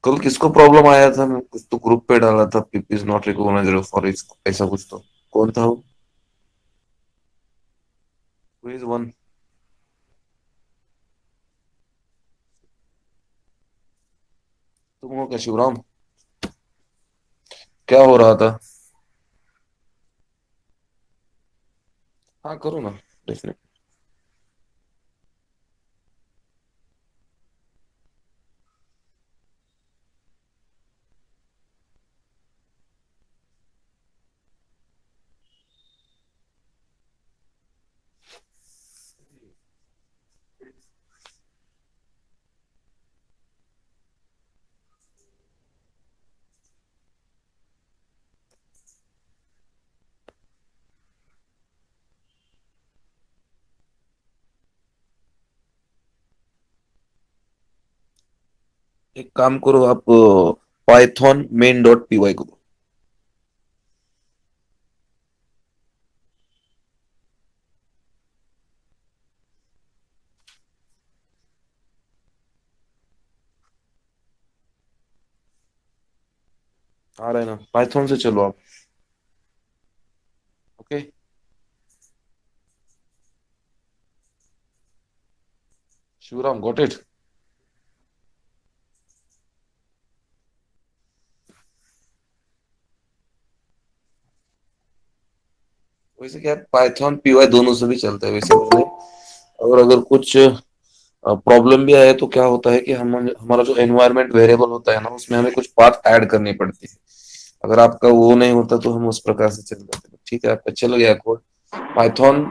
कल किसको प्रॉब्लम आया था? मैं कुछ तो ग्रुप पे डाला था, PP is not recognised for ऐसा कुछ तो। कौन था वो? Is one? तुम हो क्या शिवराम? क्या हो रहा था? हाँ करो ना, डेफिनेट। एक काम करो आप, Python main dot P Y करो। आ रहा है ना? पाइथन से चलो आप। ओके। Shivaram got it? वैसे क्या, पाइथन पी वाई दोनों से भी चलता है वैसे मैंने। और अगर कुछ प्रॉब्लम भी आए तो क्या होता है कि हम हमारा जो एनवायरनमेंट वेरिएबल होता है ना, उसमें हमें कुछ पाथ ऐड करनी पड़ती है। अगर आपका वो नहीं होता तो हम उस प्रकार से चल जाते हैं। ठीक है, आपका चल गया code. Python,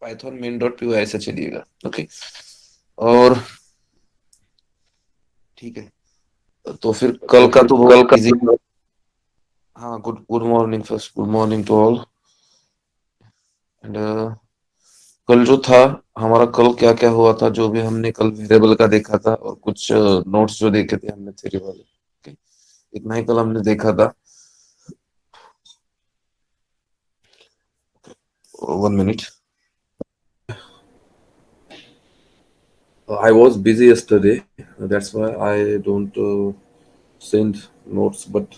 Python main dot P ऐसे चलिएगा। ओके। और ठीक है, तो फिर कल का तो बहुत इजी। हाँ, good good morning, first good morning to all. And कल जो था, हमारा कल क्या क्या हुआ था, जो भी हमने कल वेरिएबल का देखा था, और कुछ नोट्स जो देखे थे हमने थ्योरी वाले। ओके, इतना ही कल हमने देखा था। 1 minute. I was busy yesterday. That's why I don't send notes. But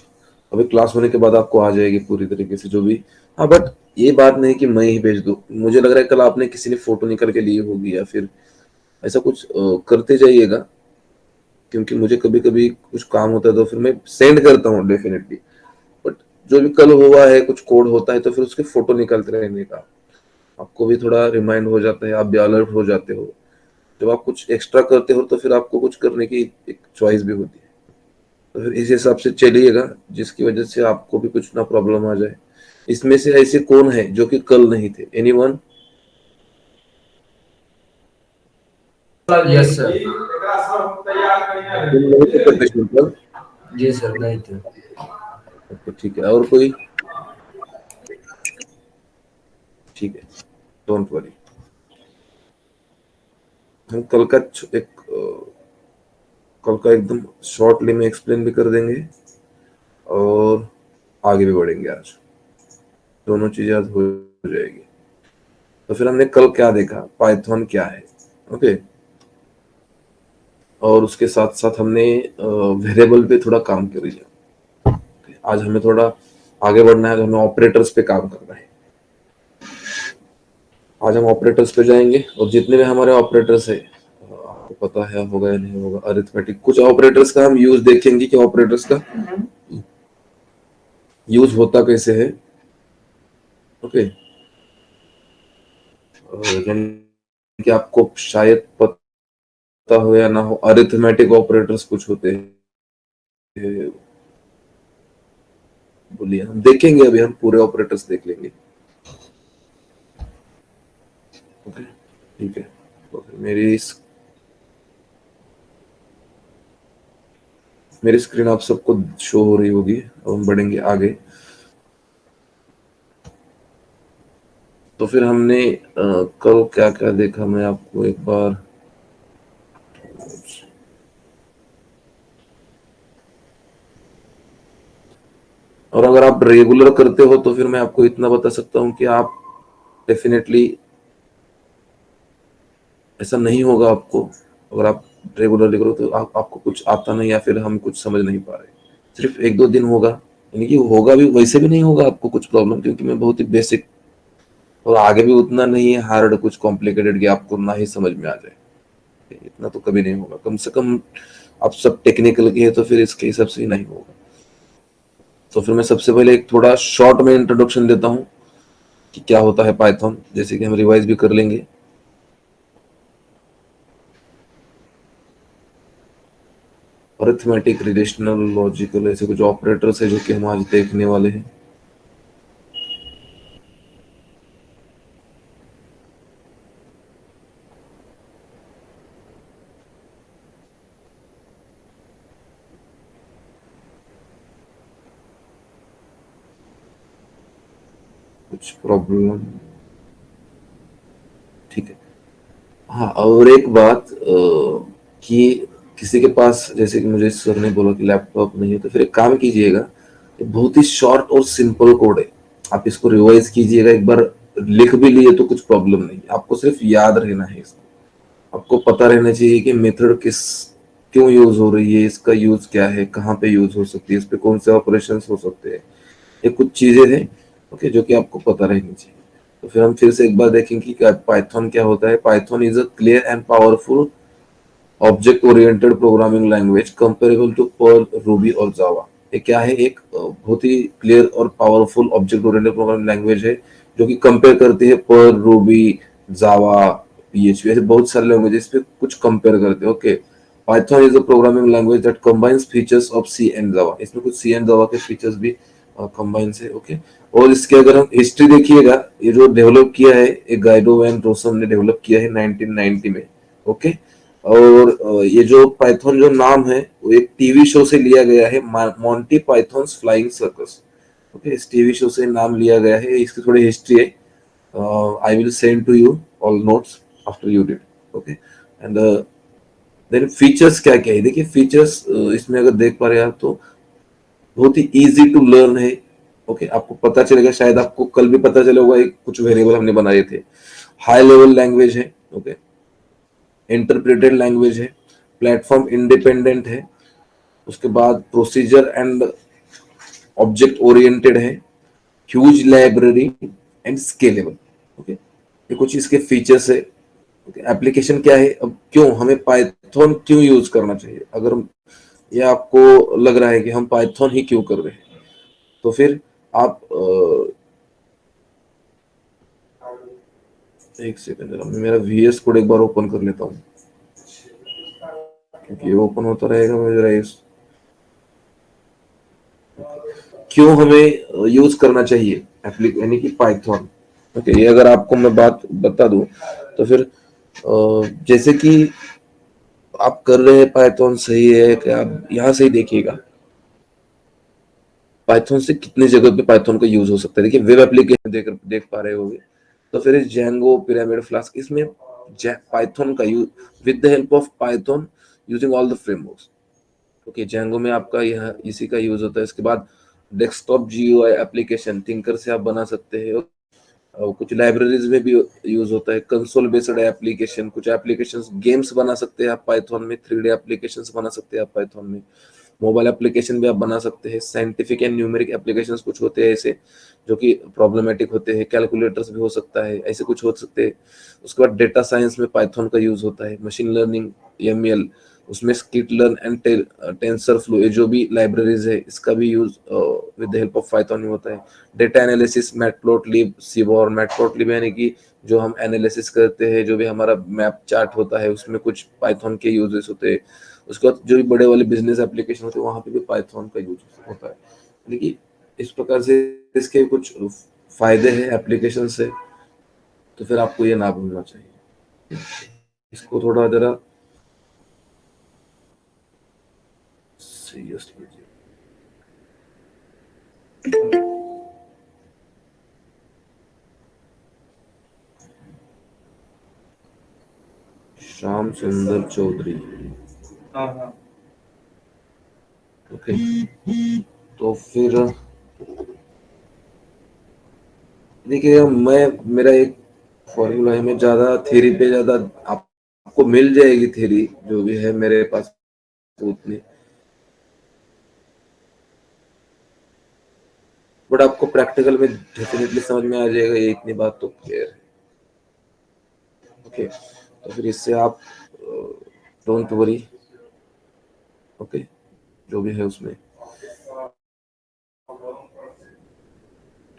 अभी क्लास होने के बाद आपको आ जाएगी पूरी तरीके से जो भी। हाँ, बट ये बात नहीं कि मैं ही भेज दूँ। मुझे लग रहा है कल आपने किसी ने फोटो निकल के ली होगी, या फिर ऐसा कुछ करते जाइएगा। क्योंकि मुझे कभी कभी कुछ काम होता है तो फिर मैं सेंड करता हूँ डेफिनेटली। बट जो भी कल हुआ है, कुछ कोड होता है तो फिर उसके फोटो निकालते रहने का। आपको भी थोड़ा रिमाइंड हो जाता है, आप भी अलर्ट हो जाते हो। जब आप कुछ एक्स्ट्रा करते हो तो फिर आपको कुछ करने की एक चॉइस भी होती है। तो फिर इस हिसाब से चलिएगा, जिसकी वजह से आपको भी कुछ ना प्रॉब्लम आ जाए। इसमें से ऐसे कौन है जो कि कल नहीं थे? एनीवन? Yes sir. तुम नहीं थे प्रोफेशनल कल? जी सर, नहीं थे। ओके, ठीक है। और कोई? ठीक है, डोंट वरी। हम कल का कल का एकदम शॉर्टली में एक्सप्लेन भी कर देंगे, और आगे भी बढ़ेंगे आज। दोनों चीजें आज हो जाएगी। तो फिर हमने कल क्या देखा, पाइथन क्या है। ओके। और उसके साथ साथ हमने वेरिएबल पे थोड़ा काम कर लिया। आज हमें थोड़ा आगे बढ़ना है, तो हमें ऑपरेटर्स पे काम करना है। आज हम ऑपरेटर्स पे जाएंगे, और जितने भी हमारे ऑपरेटर्स है, आपको पता है होगा या नहीं होगा, अरिथमेटिक कुछ ऑपरेटर्स का हम यूज देखेंगे कि ऑपरेटर्स का यूज होता कैसे है। ओके। यानी कि आपको शायद पता हो या ना हो, अरिथमेटिक ऑपरेटर्स कुछ होते हैं। बोलिए, हम देखेंगे, अभी हम पूरे ऑपरेटर्स देख लेंगे। ओके, ठीक है। तो फिर मेरी स्क्रीन आप सबको शो हो रही होगी। अब हम बढ़ेंगे आगे। तो फिर हमने कल क्या क्या देखा, मैं आपको एक बार। और अगर आप रेगुलर करते हो तो फिर मैं आपको इतना बता सकता हूं कि आप डेफिनेटली ऐसा नहीं होगा आपको अगर आप रेगुलरली करो तो आपको कुछ आता नहीं या फिर हम कुछ समझ नहीं पा रहे। सिर्फ 1-2 दिन होगा, यानी कि होगा भी, वैसे भी नहीं होगा आपको कुछ प्रॉब्लम, क्योंकि मैं बहुत ही बेसिक और आगे भी उतना नहीं है हार्ड कुछ कॉम्प्लिकेटेड कि आपको ना ही समझ में आ जाए। इतना तो कभी नहीं होगा, कम से कम आप सब टेक्निकल के है तो फिर इसके हिसाब से ही नहीं होगा। तो फिर मैं सबसे पहले एक थोड़ा शॉर्ट में इंट्रोडक्शन देता हूँ कि क्या होता है पाइथन, जैसे कि हम रिवाइज भी कर लेंगे। अरिथमेटिक, रिलेशनल, लॉजिकल, ऐसे कुछ ऑपरेटर्स है जो कि हम आज देखने वाले हैं। कुछ प्रॉब्लम? ठीक है। हाँ, और एक बात कि किसी के पास, जैसे कि मुझे सर ने बोला कि लैपटॉप नहीं है, तो फिर एक काम कीजिएगा, ये बहुत ही शॉर्ट और सिंपल कोड है, आप इसको रिवाइज कीजिएगा एक बार। लिख भी लिए तो कुछ प्रॉब्लम नहीं, आपको सिर्फ याद रहना है इसको। आपको पता रहना चाहिए कि मेथड किस क्यों यूज हो रही है, इसका यूज क्या है, कहाँ पे यूज हो सकती है, इस पे कौन से ऑपरेशन हो सकते हैं। ये कुछ चीजें हैं, ओके, जो कि आपको पता रहनी चाहिए। तो फिर हम फिर से एक बार देखेंगे कि पाइथन क्या होता है। Python is a clear and powerful object oriented programming language comparable to Perl, Ruby और जावा। ये क्या है? एक बहुत ही क्लियर और powerful object oriented programming language है जो कि कंपेयर करती है पर्ल, रूबी, जावा, पीएचपी, ऐसे बहुत सारे लैंग्वेजेस पे कुछ कंपेयर करते हैं। Okay, Python is a programming language that combines features of C and Java. इसमें कुछ सी एंड जावा के फीचर्स भी कंबाइन है। ओके, और इसके अगर हम हिस्ट्री देखिएगा, ये जो डेवलप किया है, एक गाइडो वैन रोसम ने डेवलप किया है 1990 में। ओके, और ये जो पाइथन जो नाम है वो एक टीवी शो से लिया गया है, Monty Python's flying circus. Okay, इस टीवी शो से नाम लिया गया है। इसकी थोड़ी हिस्ट्री है, I will send to you all notes after you read. Okay, and then features क्या क्या है, देखिए फीचर्स इसमें अगर देख पा रहे हैं आप तो बहुत ही इजी टू लर्न है। ओके, आपको पता चलेगा, शायद आपको कल भी पता चला होगा, एक कुछ वेरिएबल हमने बनाए थे। हाई लेवल लैंग्वेज है, ओके, इंटरप्रेटेड लैंग्वेज है, प्लेटफॉर्म इंडिपेंडेंट है, उसके बाद प्रोसीजर एंड ऑब्जेक्ट ओरिएंटेड है, huge library and scalable. Okay, ये कुछ इसके फीचर्स है। एप्लीकेशन क्या है, अब क्यों हमें पाइथन क्यों यूज करना चाहिए, अगर ये आपको लग रहा है कि हम पाइथन ही क्यों कर रहे हैं, तो फिर आप एक सेकंड जरा, मैं मेरा वीएस कोड एक बार ओपन कर लेता हूँ, क्योंकि ये ओपन होता रहेगा। मैं जरा क्यों हमें यूज करना चाहिए यानी कि पाइथन। ओके, ये अगर आपको मैं बात बता दूं तो फिर जैसे कि आप कर रहे हैं पाइथन सही है कि आप यहाँ से ही देखिएगा पाइथन से कितनी जगह पे पाइथन का यूज हो सकता है। देखिए वेब एप्लीकेशन देख पा रहे होंगे, तो फिर जेंगो, पिरामिड, फ्लास्क, इसमें पाइथन का use with the help of Python using all the frameworks. Okay, Django में आपका यह इसी का यूज होता है। इसके बाद डेस्कटॉप जीयूआई एप्लीकेशन थिंकर से आप बना सकते हैं, और कुछ लाइब्रेरीज में भी यूज होता है। कंसोल बेस्ड एप्लीकेशन, कुछ एप्लीकेशंस गेम्स बना सकते हैं आप पाइथन में, 3D एप्लीकेशंस बना सकते हैं आप पाइथन में, मोबाइल एप्लीकेशन भी आप बना सकते हैं। साइंटिफिक एंड न्यूमेरिक एप्लीकेशंस कुछ होते हैं ऐसे जो कि प्रॉब्लमेटिक होते हैं, कैलकुलेटर्स भी हो सकता है, ऐसे कुछ हो सकते हैं। उसके बाद डेटा साइंस में पाइथन का यूज होता है, मशीन लर्निंग, एमएल, उसमें skit learn and tensor flow, ये जो भी लाइब्रेरीज है इसका भी use with the help of Python में होता है। डेटा एनालिसिस, मैटप्लॉटलिब, सीबॉर, मैटप्लॉटलिब यानी कि जो हम एनालिसिस करते हैं, जो भी हमारा मैप चार्ट होता है उसमें कुछ पाइथन के यूजेस होते हैं। उसके बाद जो भी बड़े वाले बिजनेस एप्लीकेशन होते हैं वहां पे भी पाइथन का यूज होता है। लेकिन इस प्रकार से इसके कुछ फायदे हैं एप्लीकेशन से, तो फिर आपको ये ना भूलना चाहिए। इसको थोड़ा जरा सीरियसली लीजिए। श्याम सुंदर चौधरी, हाँ हाँ। ओके, तो फिर देखिए मैं मेरा एक फॉर्मूला है, मैं ज्यादा थ्योरी पे ज्यादा आपको मिल जाएगी थ्योरी जो भी है मेरे पास उतनी, बट आपको प्रैक्टिकल में डेफिनेटली समझ में आ जाएगा, ये इतनी बात तो क्लियर है। ओके, तो फिर इससे आप डोंट वरी। ओके, जो भी है उसमें।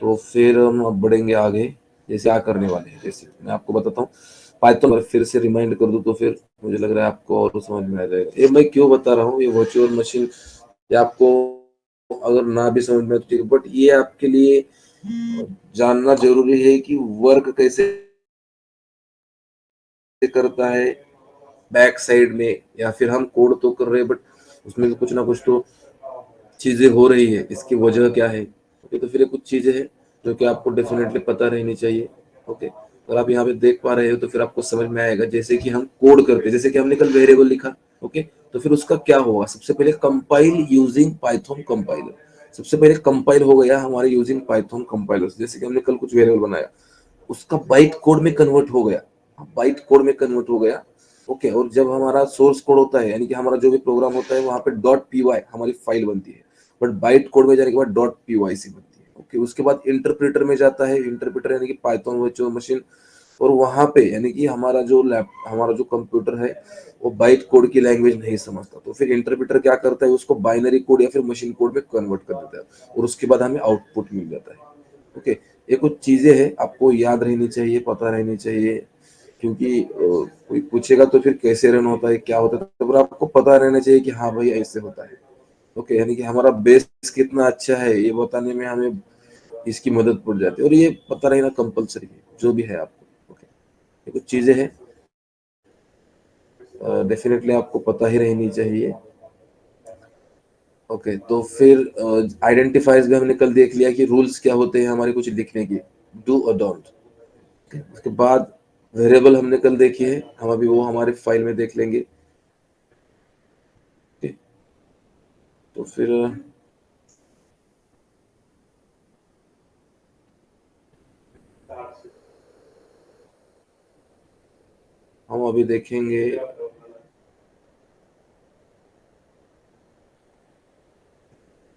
तो फिर हम अब बढ़ेंगे आगे, जैसे क्या करने वाले हैं। जैसे मैं आपको बताता हूँ पाइथन, फिर से रिमाइंड कर दूं तो फिर मुझे लग रहा है आपको और समझ में आ जाएगा। ये मैं क्यों बता रहा हूँ, ये वर्चुअल मशीन, ये आपको अगर ना भी समझ में तो ठीक है, बट ये आपके लिए जानना जरूरी है कि वर्क कैसे करता है बैक साइड में, या फिर हम कोड तो कर रहे हैं बट उसमें भी कुछ ना कुछ तो चीजें हो रही है, इसकी वजह क्या है। ओके, तो फिर ये कुछ चीजें हैं जो कि आपको डेफिनेटली पता रहनी चाहिए। ओके, अगर आप यहाँ पे देख पा रहे हो तो फिर आपको समझ में आएगा। जैसे कि हम कोड करते, जैसे कि हमने कल वेरिएबल लिखा, ओके, तो फिर उसका क्या होगा, सबसे पहले कंपाइल यूजिंग पाइथन कंपाइलर। सबसे पहले कंपाइल हो गया हमारे यूजिंग पाइथन कंपाइलर। जैसे कि हमने कल कुछ वेरिएबल बनाया, उसका बाइट कोड में कन्वर्ट हो गया, बाइट कोड में कन्वर्ट हो गया। ओके, और जब हमारा सोर्स कोड होता है, यानी कि हमारा जो भी प्रोग्राम होता है, वहां पे डॉट पी वाई हमारी फाइल बनती है, बट बाइट कोड में जाने के बाद डॉट पी वाई सी बनती है। ओके, उसके बाद इंटरप्रेटर में जाता है, इंटरप्रेटर यानी कि पाइथन वर्चुअल मशीन, और वहां पे यानी कि हमारा जो कंप्यूटर है वो बाइट कोड की लैंग्वेज नहीं समझता, तो फिर इंटरप्रेटर क्या करता है, उसको बाइनरी कोड या फिर मशीन कोड में कन्वर्ट कर देता है, और उसके बाद हमें आउटपुट मिल जाता है। ओके, ये कुछ चीजें हैं आपको याद रहनी चाहिए, पता रहनी चाहिए, क्योंकि कोई पूछेगा तो फिर कैसे रन होता है, क्या होता है, तो फिर आपको पता रहना चाहिए कि हाँ भाई ऐसे होता है। ओके, यानी कि हमारा बेस कितना अच्छा है ये बताने में हमें इसकी मदद पड़ जाती है, और ये पता रहना कंपलसरी है जो भी है आपको। ओके, ये कुछ चीजें हैं डेफिनेटली आपको पता ही रहनी चाहिए। ओके, तो फिर आइडेंटिफाइज भी हमने कल देख लिया कि रूल्स क्या होते हैं हमारे कुछ लिखने के, डू और डोंट। उसके बाद वेरिएबल हमने कल देखी है, हम अभी वो हमारे फाइल में देख लेंगे। ओके, तो फिर हम अभी देखेंगे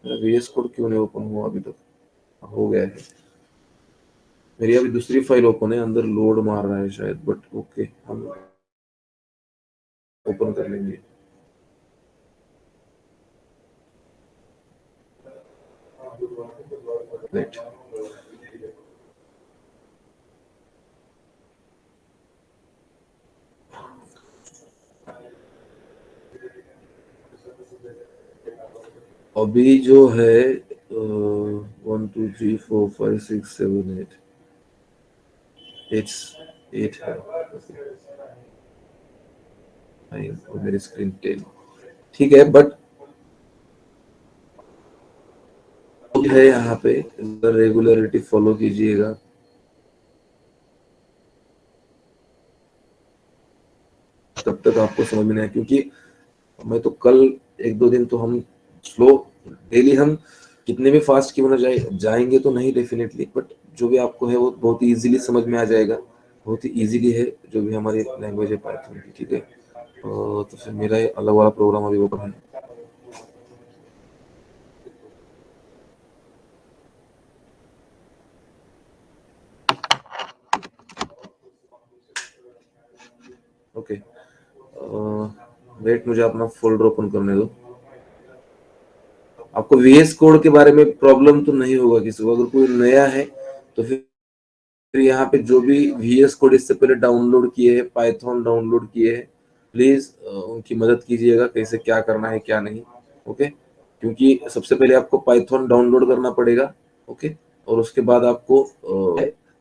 वीएस कोड क्यों नहीं ओपन हुआ अभी तक, हो गया है। मेरी अभी दूसरी फाइल ओपन है, अंदर लोड मार रहा है शायद, बट ओके हम ओपन कर लेंगे। राइट, अभी जो है 1 2 3 4 5 6 7 8, एट है। और मेरी स्क्रीन 10, ठीक है, बट है यहाँ पे रेगुलरिटी फॉलो कीजिएगा। तब तक आपको समझ में नहीं आया, क्योंकि मैं तो कल 1 2 दिन तो हम स्लो, डेली हम कितने भी फास्ट क्यों ना जाएंगे तो नहीं डेफिनेटली, बट जो भी आपको है वो बहुत ही इजीली समझ में आ जाएगा, बहुत ही इजीली है जो भी हमारी लैंग्वेज है पाइथन की। ठीक है, तो फिर मेरा ये अलग वाला प्रोग्राम अभी ओपन है। ओके, वेट, मुझे अपना फोल्डर ओपन करने दो। आपको वीएस कोड के बारे में प्रॉब्लम तो नहीं होगा किसी को, अगर कोई नया है तो फिर यहाँ पे जो भी वीएस कोड इससे पहले डाउनलोड किए हैं, पाइथन डाउनलोड किए हैं, प्लीज उनकी मदद कीजिएगा कैसे क्या करना है क्या नहीं। ओके, क्योंकि सबसे पहले आपको पाइथन डाउनलोड करना पड़ेगा। ओके, और उसके बाद आपको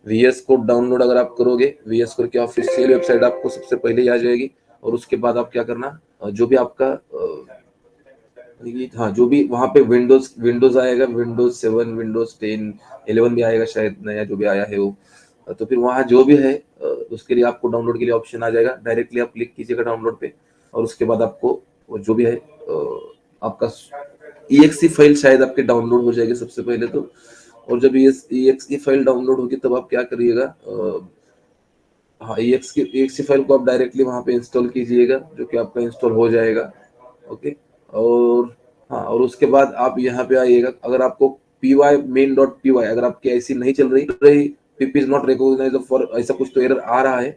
वीएस कोड डाउनलोड अगर आप करोगे, वीएस कोड की ऑफिशियल वेबसाइट आपको सबसे पहले ही आ जाएगी, और उसके बाद आप क्या करना, जो भी आपका हाँ, जो भी वहां पे विंडोज विंडोज आएगा, विंडोज 7 विंडोज 10 11 भी आएगा शायद, नया जो भी आया है वो, तो फिर वहाँ जो भी है उसके लिए आपको डाउनलोड के लिए ऑप्शन आ जाएगा, डायरेक्टली आप क्लिक कीजिएगा डाउनलोड पे, और उसके बाद आपको वो जो भी है आपका ईएक्सी फाइल शायद आपके डाउनलोड हो जाएगी सबसे पहले तो। और जब ये ईएक्सी फाइल डाउनलोड होगी तब आप क्या करिएगा, हाँ, EXE फाइल को आप डायरेक्टली वहाँ पे इंस्टॉल कीजिएगा, जो कि आपका इंस्टॉल हो जाएगा। ओके। और हाँ, और उसके बाद आप यहाँ पे आइएगा। अगर आपको py अगर आपकी ऐसी नहीं चल रही, PP is not recognised for, ऐसा कुछ तो एरर आ रहा है,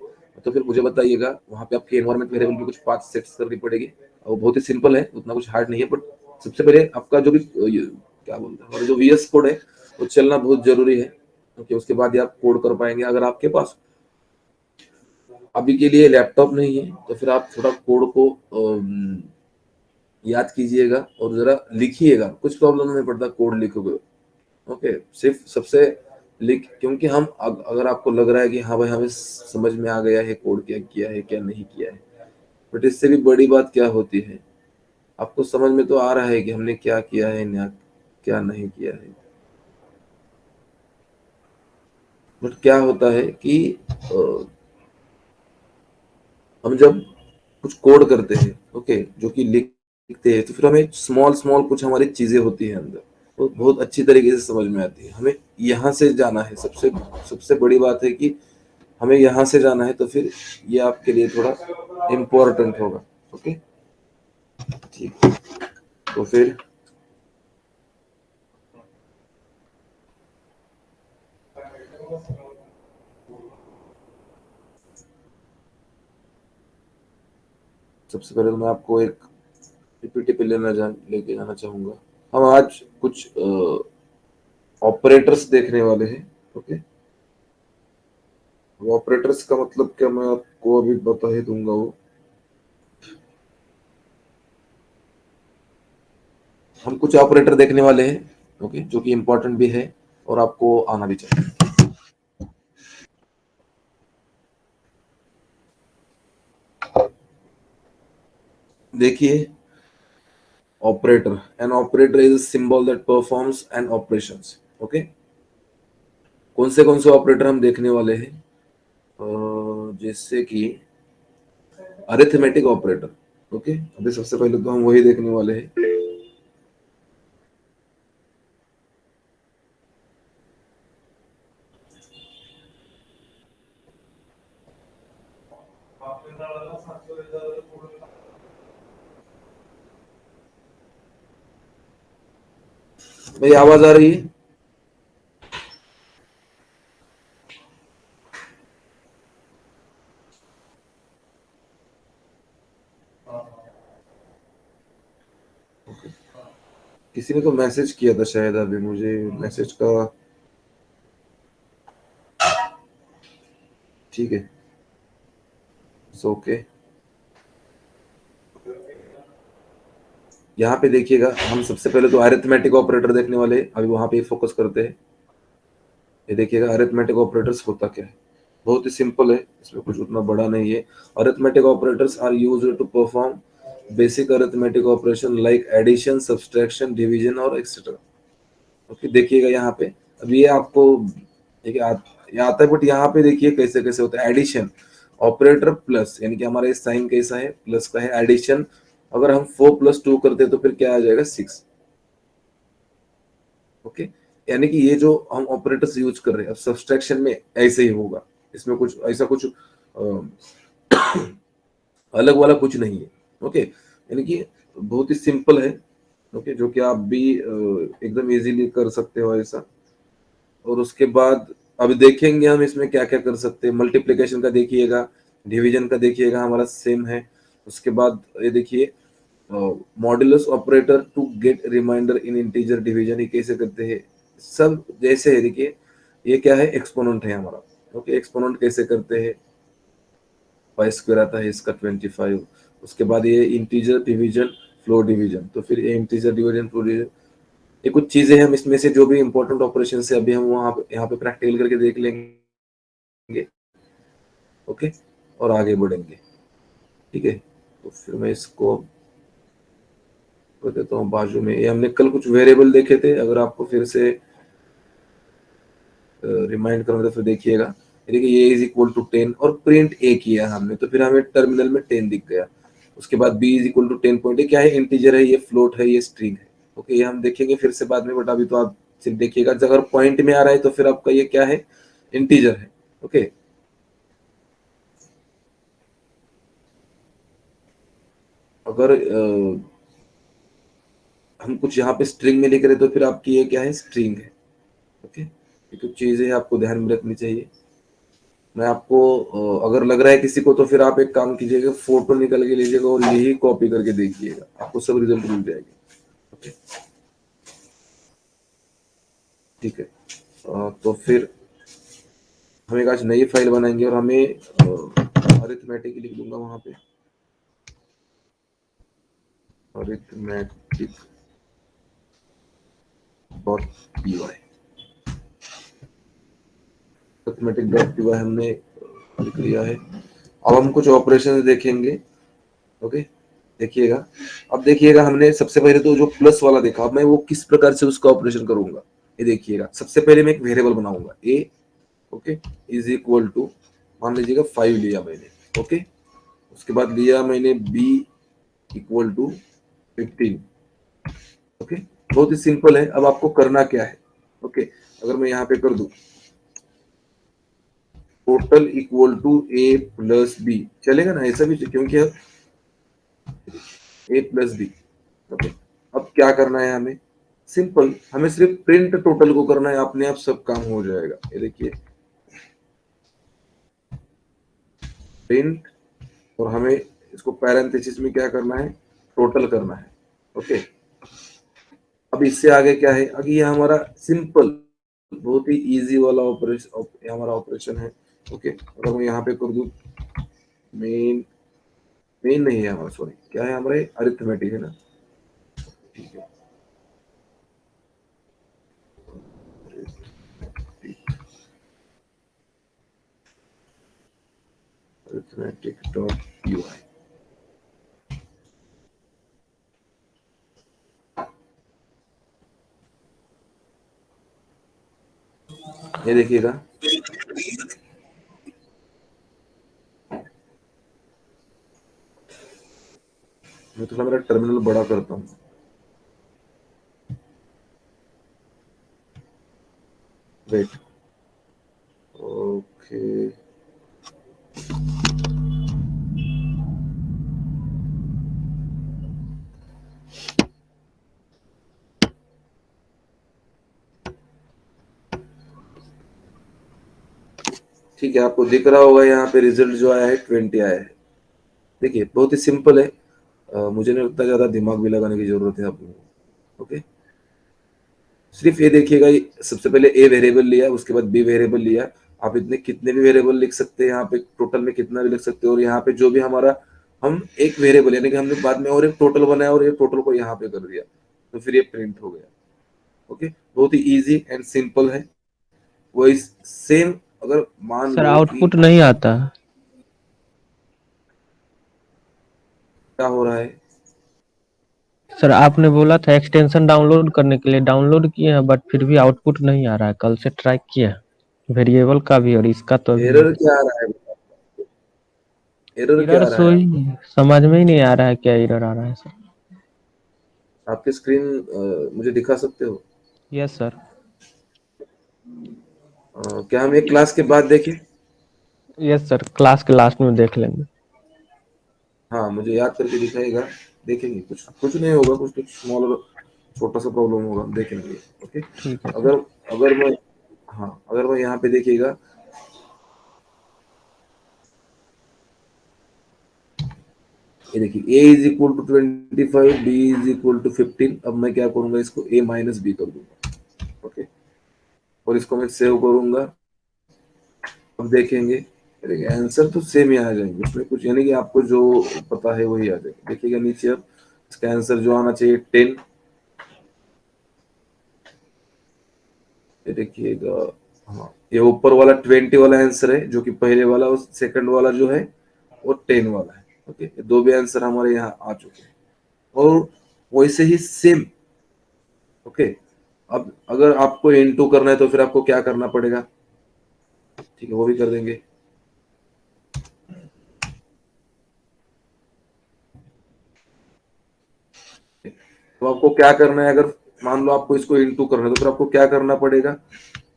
तो फिर मुझे बताइएगा। वहाँ पे आपके एनवायरमेंट वेरिएबल में कुछ पाथ सेट्स करनी पड़ेगी, और बहुत ही सिंपल है, उतना कुछ हार्ड नहीं है। बट सबसे पहले आपका जो भी क्या बोलते हैं, हमारा जो VS कोड है वो चलना बहुत जरूरी है। ओके, उसके बाद ही आप कोड कर पाएंगे। अगर आपके पास अभी के लिए लैपटॉप नहीं है, तो फिर आप थोड़ा कोड को याद कीजिएगा और जरा लिखिएगा। कुछ प्रॉब्लम नहीं पड़ता कोड लिखोगे। ओके, सिर्फ सबसे लिख, क्योंकि हम अगर आपको लग रहा है कि हाँ भाई हमें समझ में आ गया है कोड क्या किया है क्या नहीं किया है, बट इससे भी बड़ी बात क्या होती है, आपको समझ में तो आ रहा है कि हमने क्या किया है या क्या नहीं किया है। बट क्या होता है कि हम जब कुछ कोड करते हैं, ओके, जो कि लिखते हैं, तो फिर हमें स्मॉल स्मॉल कुछ हमारी चीजें होती हैं अंदर, वो बहुत अच्छी तरीके से समझ में आती है। हमें यहाँ से जाना है, सबसे सबसे बड़ी बात है कि हमें यहाँ से जाना है, तो फिर ये आपके लिए थोड़ा इम्पोर्टेंट होगा। ओके, ठीक है। तो फिर सबसे पहले तो मैं आपको एक पीपीटी पे लेके जाना चाहूंगा। हम आज कुछ ऑपरेटर्स देखने वाले हैं। ओके, ऑपरेटर्स का मतलब क्या, मैं आपको अभी बता ही दूंगा। वो हम कुछ ऑपरेटर देखने वाले हैं, ओके, जो कि इम्पोर्टेंट भी है और आपको आना भी चाहिए। देखिए, operator, an operator is symbol that performs an operations. Okay, कौन से ऑपरेटर हम देखने वाले हैं, जैसे कि अरिथमेटिक ऑपरेटर। ओके, अभी सबसे पहले तो हम वही देखने वाले हैं। मेरी आवाज आ रही है? किसी ने तो मैसेज किया था शायद, अभी मुझे मैसेज का, ठीक है, ओके। यहाँ पे देखिएगा, हम सबसे पहले तो अरिथमेटिक ऑपरेटर देखने वाले हैं, अभी वहां पे फोकस करते हैं। ये देखिएगा, अरिथमेटिक ऑपरेटर्स होता क्या है। बहुत ही सिंपल है, इसमें कुछ उतना बड़ा नहीं है। Arithmetic operators are used to perform basic arithmetic operation like addition, subtraction, division और एक्सेट्रा। ओके, देखिएगा यहाँ पे, अब ये आपको देखिए ये आता है, बट यहाँ पे देखिए कैसे कैसे होता है। एडिशन, ऑपरेटर प्लस, यानी कि हमारा साइन कैसा है, प्लस का है। एडिशन, अगर हम 4 + 2 करते हैं तो फिर क्या आ जाएगा, 6। ओके, यानी कि ये जो हम ऑपरेटर्स यूज कर रहे हैं, अब सब्सट्रैक्शन में ऐसे ही होगा। इसमें कुछ ऐसा कुछ अलग वाला कुछ नहीं है। ओके, यानी कि बहुत ही सिंपल है। ओके, जो कि आप भी एकदम इजीली कर सकते हो ऐसा। और उसके बाद अभी देखेंगे हम इसमें क्या क्या कर सकते हैं। मल्टीप्लिकेशन का देखिएगा, डिवीजन का देखिएगा, हमारा सेम है। उसके बाद ये देखिए, modulus operator to get remainder in integer division, ये कैसे करते हैं सब जैसे है। देखिए, ये क्या है, एक्सपोनेंट है हमारा। ओके, एक्सपोनेंट कैसे करते हैं, पाई स्क्वायर आता है इसका 25। उसके बाद ये इंटीजर डिवीजन, फ्लो डिवीजन, तो फिर ये इंटीजर डिवीजन, फ्लो डिवीजन, ये कुछ चीजें हैं हम इसमें से जो भी इंपॉर्टेंट ऑपरेशन से अभी हम वहां यहाँ पे प्रैक्टिकल करके देख लेंगे। ओके, और आगे बढ़ेंगे। ठीक है, तो फिर मैं इसको कर देता हूँ बाजू में। ये हमने कल कुछ वेरिएबल देखे थे, अगर आपको फिर से रिमाइंड करूँ तो फिर देखिएगा। देखिए, ये इज इक्वल टू 10 और प्रिंट ए किया हमने, तो फिर हमें टर्मिनल में 10 दिख गया। उसके बाद बी इज इक्वल टू 10 क्या है, इंटीजर है, ये फ्लोट है, ये स्ट्रिंग है। ओके, ये हम देखेंगे फिर से बाद में, बट अभी तो आप सिर्फ देखिएगा, अगर पॉइंट में आ रहा है तो फिर आपका ये क्या है, इंटीजर है। ओके, अगर हम कुछ यहाँ पे स्ट्रिंग में लिख रहे तो फिर आपकी ये क्या है, स्ट्रिंग है। ओके, ये कुछ चीजें आपको ध्यान में रखनी चाहिए। मैं आपको अगर लग रहा है किसी को तो फिर आप एक काम कीजिएगा, फोटो निकल के लीजिएगा और यही कॉपी करके देखिएगा, आपको सब रिजल्ट मिल जाएगी। ओके, ठीक है। तो फिर हम एक आज नई फाइल बनाएंगे और हमें अरिथमेटिक लिख दूंगा वहां पे, arithmetic dot P Y, arithmetic dot P Y हमने लिख लिया है। अब हम कुछ ऑपरेशन देखेंगे। ओके, देखिएगा। अब देखिएगा, हमने सबसे पहले तो जो प्लस वाला देखा, अब मैं वो किस प्रकार से उसका ऑपरेशन करूंगा ये देखिएगा। सबसे पहले मैं एक वेरिएबल बनाऊंगा ए, ओके, इज इक्वल टू, मान लीजिएगा 5 लिया मैंने। ओके, उसके बाद लिया मैंने बी इक्वल टू 15। ओके, बहुत ही सिंपल है। अब आपको करना क्या है, ओके, अगर मैं यहाँ पे कर दूं total equal to A plus B, चलेगा ना ऐसा भी, क्योंकि अब ए प्लस बी। ओके, अब क्या करना है हमें, सिंपल, हमें सिर्फ प्रिंट टोटल को करना है, अपने आप सब काम हो जाएगा। ये देखिए, प्रिंट, और हमें इसको पैरेंथेसिस में क्या करना है, टोटल करना है। ओके, अब इससे आगे क्या है, अभी ये हमारा सिंपल, बहुत ही इजी वाला ऑपरेशन, हमारा ऑपरेशन है। ओके, अगर मैं यहाँ पे कर दूं मेन, मेन नहीं है हमारा, सॉरी, क्या है हमारे, अरिथमेटिक है ना, ठीक है, अरिथमेटिक डॉट यूआई। ये देखिएगा, मैं थोड़ा मेरा टर्मिनल बड़ा करता हूँ। वेट, ओके, ठीक है, आपको दिख रहा होगा यहाँ पे रिजल्ट जो आया है 20 आया है। देखिए, बहुत ही सिंपल है। मुझे नहीं लगता ज्यादा दिमाग भी लगाने की जरूरत है आप लोगों को। ओके, सिर्फ ये देखिएगा, सबसे पहले ए वेरिएबल लिया, उसके बाद बी वेरिएबल लिया। आप इतने कितने भी वेरिएबल लिख सकते हैं यहाँ पे, टोटल में कितना भी लिख सकते हैं। और यहाँ पे जो भी हमारा, हम एक वेरिएबल यानी कि हमने बाद में और एक टोटल बनाया और ये टोटल को यहाँ पे कर दिया, तो फिर ये प्रिंट हो गया। ओके, बहुत ही इजी एंड सिंपल है। वही सेम, अगर मान सर लो कि आउटपुट नहीं आता है। क्या हो रहा है, सर आपने बोला था एक्सटेंशन डाउनलोड करने के लिए, डाउनलोड किए हैं बट फिर भी आउटपुट नहीं आ रहा है। कल से ट्राई किया वेरिएबल का भी और इसका तो अभी नहीं। एरर क्या आ रहा है, एरर क्या एरर आ रहा सो है ही आपको? समझ में ही नहीं आ रहा है क्या एरर आ रहा है सर। आपकी स्क्रीन मुझे दिखा सकते हो? Yes sir. क्या हम एक क्लास के बाद देखें? यस सर, क्लास के लास्ट में देख लेंगे। हाँ, मुझे याद करके दिखाएगा, देखेंगे। कुछ कुछ नहीं होगा, कुछ कुछ स्मॉल, छोटा सा प्रॉब्लम होगा, देखेंगे। ओके, ठीक है सर। अगर अगर मैं, हाँ, अगर मैं यहाँ पे देखिएगा, ये देखिए, a is equal to 25, b is equal to 15। अब मैं क्या करूंगा, इसको a माइनस बी कर दूंगा। ओके, और इसको मैं सेव करूंगा। अब देखेंगे, देखिए आंसर तो सेम ही आ जाएंगे, उसमें कुछ यानी कि आपको जो पता है वही आ जाएगा। देखिएगा नीचे, अब इसका आंसर जो आना चाहिए 10, ये देखिएगा, हाँ, ये ऊपर वाला 20 वाला आंसर है, जो कि पहले वाला, और सेकंड वाला जो है वो 10 वाला है। ओके, ये दो भी आंसर हमारे यहाँ आ चुके हैं। और वैसे ही सेम, ओके, अब अगर आपको इनटू करना है तो फिर आपको क्या करना पड़ेगा, ठीक है, वो भी कर देंगे। तो आपको क्या करना है, अगर मान लो आपको इसको इनटू करना है तो फिर आपको क्या करना पड़ेगा,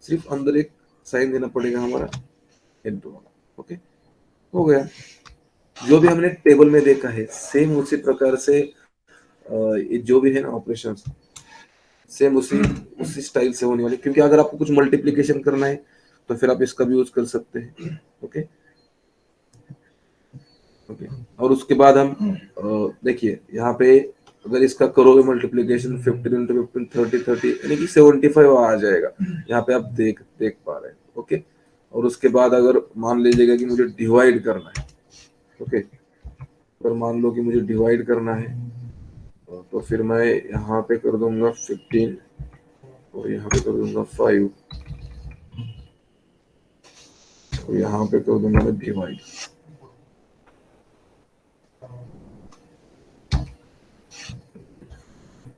सिर्फ अंदर एक साइन देना पड़ेगा हमारा इनटू वाला। ओके, हो गया। जो भी हमने टेबल में देखा है सेम उसी प्रकार से ये जो भी है ना ऑपरेशन सेम उसी उसी स्टाइल से होने वाली, क्योंकि अगर आपको कुछ मल्टीप्लिकेशन करना है तो फिर आप इसका भी यूज कर सकते हैं। Okay okay. और उसके बाद हम देखिए यहाँ पे अगर इसका करोगे मल्टीप्लिकेशन 15 इंटू 15 30 30 यानी कि 75 आ जाएगा। यहाँ पे आप देख देख पा रहे हैं। ओके। और उसके बाद अगर मान लीजिएगा कि मुझे डिवाइड करना है। ओके। अगर मान लो कि मुझे डिवाइड करना है तो फिर मैं यहाँ पे कर दूंगा 15 और यहाँ पे कर दूंगा 5 और यहाँ पे कर दूंगा मैं डिवाइड।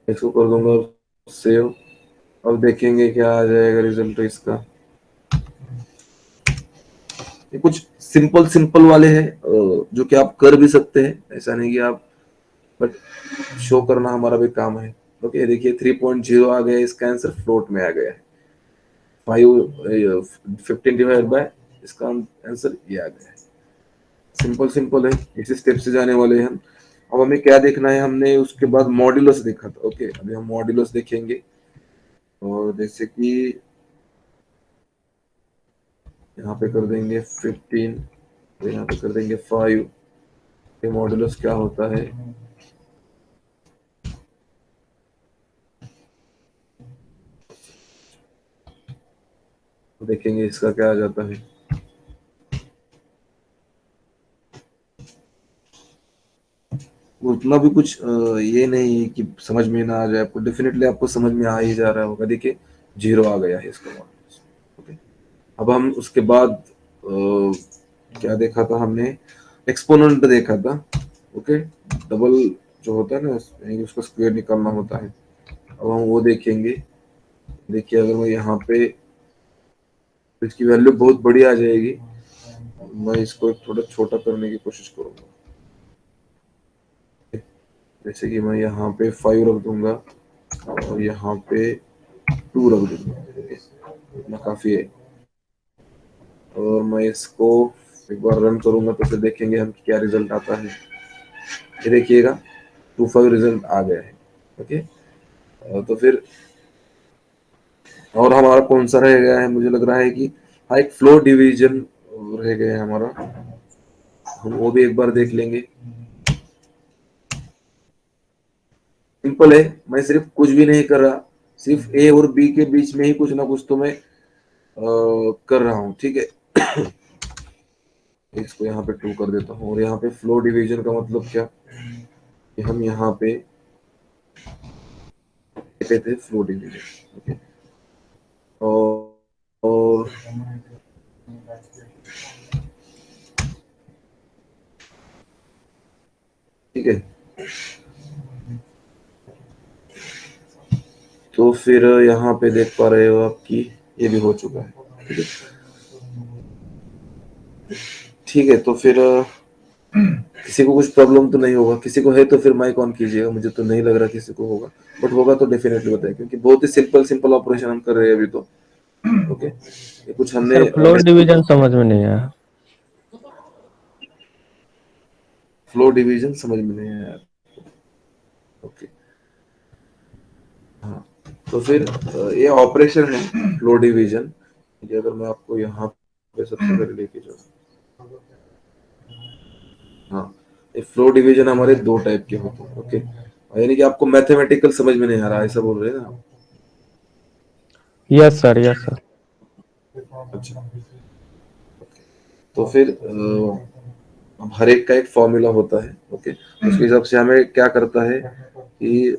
इसको कर दूंगा सेव। अब देखेंगे क्या आ जाएगा रिजल्ट इसका। ये कुछ सिंपल सिंपल वाले हैं जो कि आप कर भी सकते हैं, ऐसा नहीं कि आप, बट शो करना हमारा भी काम है। ओके देखिए 3.0 आ गया, इसका आंसर फ्लोट में आ गया है। 15 डिवाइड बाय इसका आंसर ये आ गया है। सिंपल सिंपल है, इसी स्टेप से जाने वाले हैं हम। अब हमें क्या देखना है, हमने उसके बाद मॉड्यूलस देखा था। ओके अभी हम मॉड्यूलस देखेंगे। और जैसे कि यहाँ पे कर देंगे 15 तो यहाँ पे कर देंगे 5। ये मॉड्यूलस क्या होता है, तो देखेंगे इसका क्या आ जाता है। उतना भी कुछ ये नहीं है कि समझ में ना आ जाए आपको, डेफिनेटली आपको समझ में आ ही जा रहा होगा। देखिए 0 आ गया है इसका मॉड्यूलस। ओके। अब हम उसके बाद क्या देखा था हमने, एक्सपोनेंट देखा था। ओके डबल जो होता है ना यानी कि उसका स्क्वायर निकालना होता है। अब हम वो देखेंगे। देखिए अगर मैं यहाँ पे, इसकी वैल्यू बहुत बड़ी आ जाएगी, मैं इसको थोड़ा छोटा करने की कोशिश करूंगा। जैसे कि मैं यहाँ पे 5 रख दूंगा और यहाँ पे 2 रख दूंगा। इतना काफी है। और मैं इसको एक बार रन करूंगा तो फिर देखेंगे हम क्या रिजल्ट आता है। ये देखिएगा 25 रिजल्ट आ गया है। ओके तो फिर और हमारा कौन सा रह गया है, मुझे लग रहा है कि हाँ एक फ्लो डिवीजन रह गया है हमारा, हम वो भी एक बार देख लेंगे। सिंपल है, मैं सिर्फ कुछ भी नहीं कर रहा, सिर्फ ए और बी के बीच में ही कुछ ना कुछ तो मैं कर रहा हूँ। ठीक है इसको यहाँ पे 2 कर देता हूँ। और यहाँ पे फ्लो डिवीजन का मतलब क्या, कि हम यहाँ पे थे फ्लो डिवीजन। ओके और ठीक है तो फिर यहाँ पे देख पा रहे हो आपकी ये भी हो चुका है। ठीक है ठीक है तो फिर किसी को कुछ प्रॉब्लम तो नहीं होगा, किसी को है तो फिर माइक ऑन कीजिएगा। मुझे तो नहीं लग रहा किसी को होगा, बट होगा तो डेफिनेटली बताइए, क्योंकि बहुत ही सिंपल सिंपल ऑपरेशन हम कर रहे हैं अभी तो। ओके ये कुछ हमने सर फ्लोर डिवीजन समझ में नहीं आया। फ्लो डिवीजन समझ में नहीं आया। ओके हाँ तो फिर ये ऑपरेशन है फ्लो डिवीजन। ये अगर मैं आपको यहाँ पे सबसे पहले लेके जाऊँ, हाँ ये फ्लो डिवीजन हमारे 2 टाइप के होते हैं। ओके यानी कि आपको मैथमेटिकल समझ में नहीं आ रहा है, ऐसा बोल रहे हैं ना आप? Yes sir yes sir. अच्छा तो फिर अब हर एक का एक फॉर्मूला होता है। ओके उसके हिसाब से हमें क्या करता है कि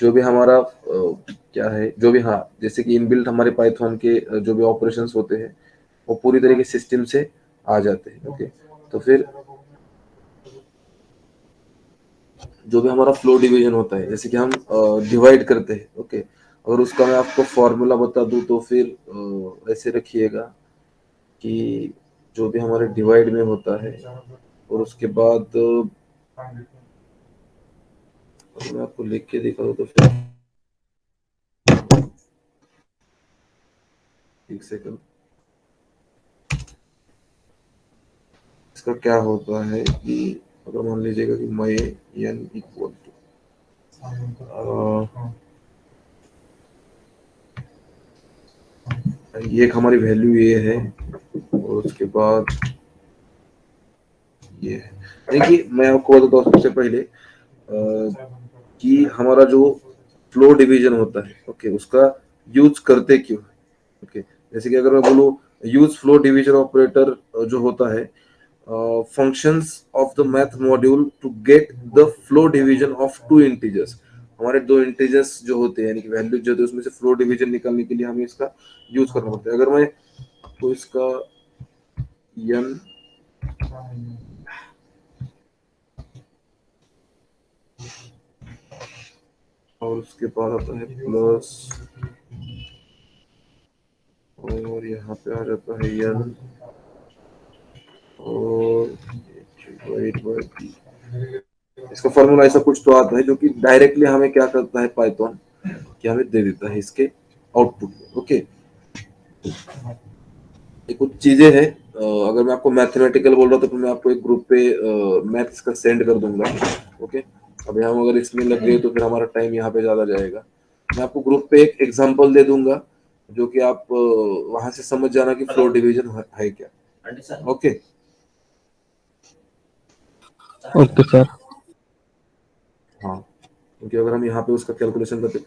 जो भी हमारा क्या है जो भी, हाँ जैसे कि इनबिल्ट हमारे पाइथन के जो भी ऑपरेशंस होते हैं वो पूरी तरीके सिस्टम से आ जाते हैं। ओके तो फिर जो भी हमारा फ्लो डिवीजन होता है, जैसे कि हम डिवाइड करते हैं। ओके अगर उसका मैं आपको फॉर्मूला बता दूं तो फिर ऐसे रखिएगा कि जो भी हमारे डिवाइड में होता है और उसके बाद अगर मैं आपको लिख के दिखाऊं तो फिर एक सेकंड इसका क्या होता है कि अगर मान लीजिएगा कि मैं n इक्वल टू ये एक हमारी वैल्यू ये है और उसके बाद ये है। देखिए मैं आपको बताता हूँ सबसे पहले कि हमारा जो फ्लो डिवीजन होता है ओके उसका यूज करते क्यों है ओके जैसे कि अगर मैं बोलूँ यूज फ्लो डिवीजन ऑपरेटर जो होता है functions of the math module to get the flow division of two integers हमारे दो इंटीजर्स जो होते हैं यानी कि वैल्यू जो होते हैं उसमें से फ्लो डिवीजन निकालने के लिए हमें इसका यूज करना पड़ता है अगर मैं तो इसका n और उसके बाद आता है प्लस और यहाँ पे आ जाता है n और इसका फॉर्मूला ऐसा कुछ तो आता है जो कि डायरेक्टली हमें क्या करता है पाइथन कि हमें दे देता है इसके आउटपुट में ओके ये कुछ चीजें हैं अगर मैं आपको मैथमेटिकल बोल रहा हूँ तो मैं आपको एक ग्रुप पे मैथ इसका सेंड कर दूंगा ओके अभी हम अगर इसमें लग गए तो फिर हमारा टाइम यहाँ पे ज्यादा जाएगा मैं आपको ग्रुप पे एक एग्जांपल दे दूंगा जो कि आप वहां से समझ जाना कि फ्लो डिवीजन है क्या ओके ओके सर। हाँ क्योंकि अगर हम यहाँ पे उसका कैलकुलेशन करते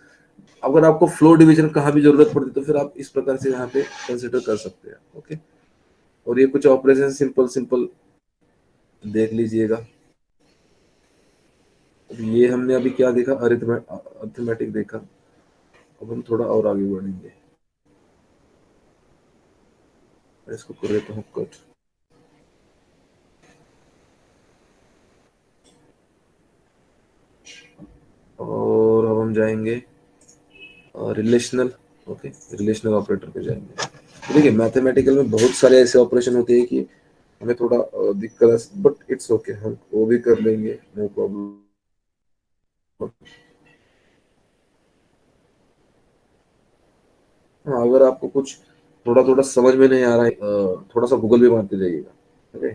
अगर आपको फ्लो डिवीजन कहाँ भी जरूरत पड़ती तो फिर आप इस प्रकार से यहाँ पे कंसिडर कर सकते हैं ओके और ये कुछ ऑपरेशन सिंपल सिंपल देख लीजिएगा ये हमने अभी क्या देखा अरिथमेटिक देखा अब हम थोड़ा और आगे बढ़ेंगे इसको कर देता हूँ कट और अब हम जाएंगे रिलेशनल ओके रिलेशनल ऑपरेटर पे जाएंगे तो देखिए मैथमेटिकल में बहुत सारे ऐसे ऑपरेशन होते हैं कि हमें थोड़ा दिक्कत है बट इट्स ओके हम वो भी कर लेंगे नो प्रॉब्लम हाँ अगर आपको कुछ थोड़ा थोड़ा समझ में नहीं आ रहा है थोड़ा सा गूगल भी मारते जाइएगा ओके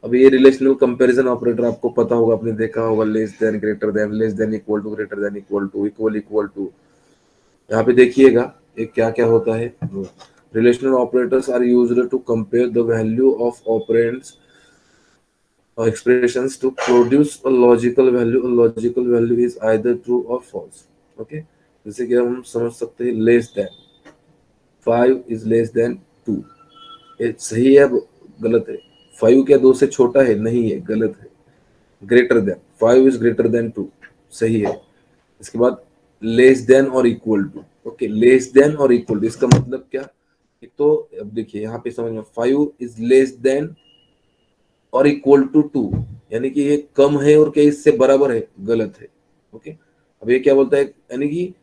अब ये रिलेशनल कंपैरिजन ऑपरेटर आपको पता होगा आपने देखा होगा less than greater than less than equal to greater than equal to equal equal to यहाँ पे देखिएगा ये क्या क्या होता है relational operators are used to compare the value of operands expressions to produce a logical value is either true or false okay जैसे कि हम समझ सकते हैं less than 5 is less then 2 ये सही है गलत है 5 क्या 2 से छोटा है नहीं है गलत है greater than 5 is greater than 2 सही है इसके बाद लेस देन और equal to okay less than और इक्वल टू इसका मतलब क्या एक तो अब देखिए यहाँ पे समझ में 5 इज लेस देन और इक्वल टू 2 यानी कि ये कम है और क्या इससे बराबर है गलत है ओके अब ये क्या बोलता है यानी कि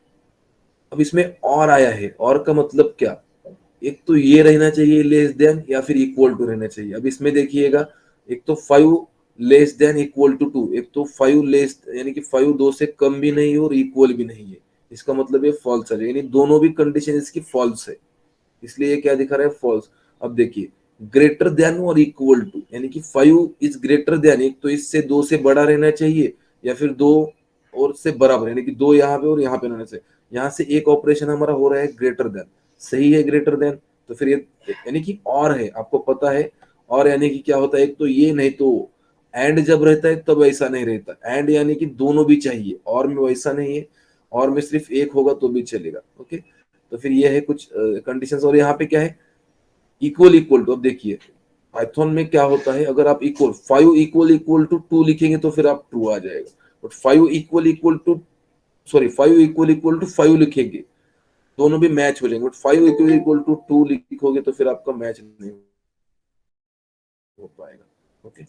अब इसमें और आया है और का मतलब क्या एक तो ये रहना चाहिए लेस देन या फिर इक्वल टू रहना चाहिए अब इसमें देखिएगा एक तो 5 लेस देन इक्वल टू 2 एक तो 5 लेस यानी कि 5 2 से कम भी नहीं है और इक्वल भी नहीं है इसका मतलब ये फॉल्स है यानी दोनों भी कंडीशन इसकी फॉल्स है इसलिए ये क्या दिखा रहा है फॉल्स अब देखिए ग्रेटर देन और इक्वल टू यानी कि 5 इज ग्रेटर देन एक तो इससे 2 से बड़ा रहना चाहिए या फिर 2 और से बराबर यानी कि 2 यहाँ पे और यहाँ पे रहने से यहाँ से एक ऑपरेशन हमारा हो रहा है ग्रेटर देन सही है ग्रेटर देन तो फिर ये यानी कि और है आपको पता है और यानी कि क्या होता है एक तो ये नहीं तो एंड जब रहता है तब ऐसा नहीं रहता एंड यानी कि दोनों भी चाहिए और में वैसा नहीं है और में सिर्फ एक होगा तो भी चलेगा ओके तो फिर ये है कुछ कंडीशंस और यहाँ पे क्या है इक्वल इक्वल टू अब देखिए पाइथन में क्या होता है अगर आप इक्वल 5 इक्वल इक्वल टू 2 लिखेंगे तो फिर आप ट्रू आ जाएगा but 5 equal equal to sorry 5 equal equal to 5 लिखेंगे दोनों भी मैच हो जाएंगे बट 5 इक्वल इक्वल टू 2 लिखोगे तो फिर आपका मैच नहीं हो पाएगा ओके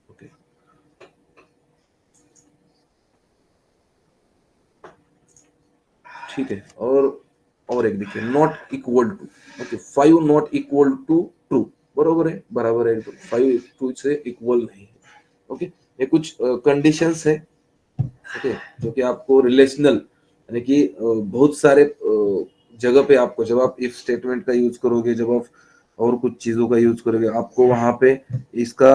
ओके ठीक है और एक देखिए not equal to okay 5 not equal to true बराबर है तो 5 2 से इक्वल नहीं है ओके ये कुछ कंडीशंस है ओके जो कि आपको रिलेशनल यानी कि बहुत सारे जगह पे आपको, जब आप इफ स्टेटमेंट का यूज करोगे, जब आप और कुछ चीजों का यूज करोगे, आपको वहां पे इसका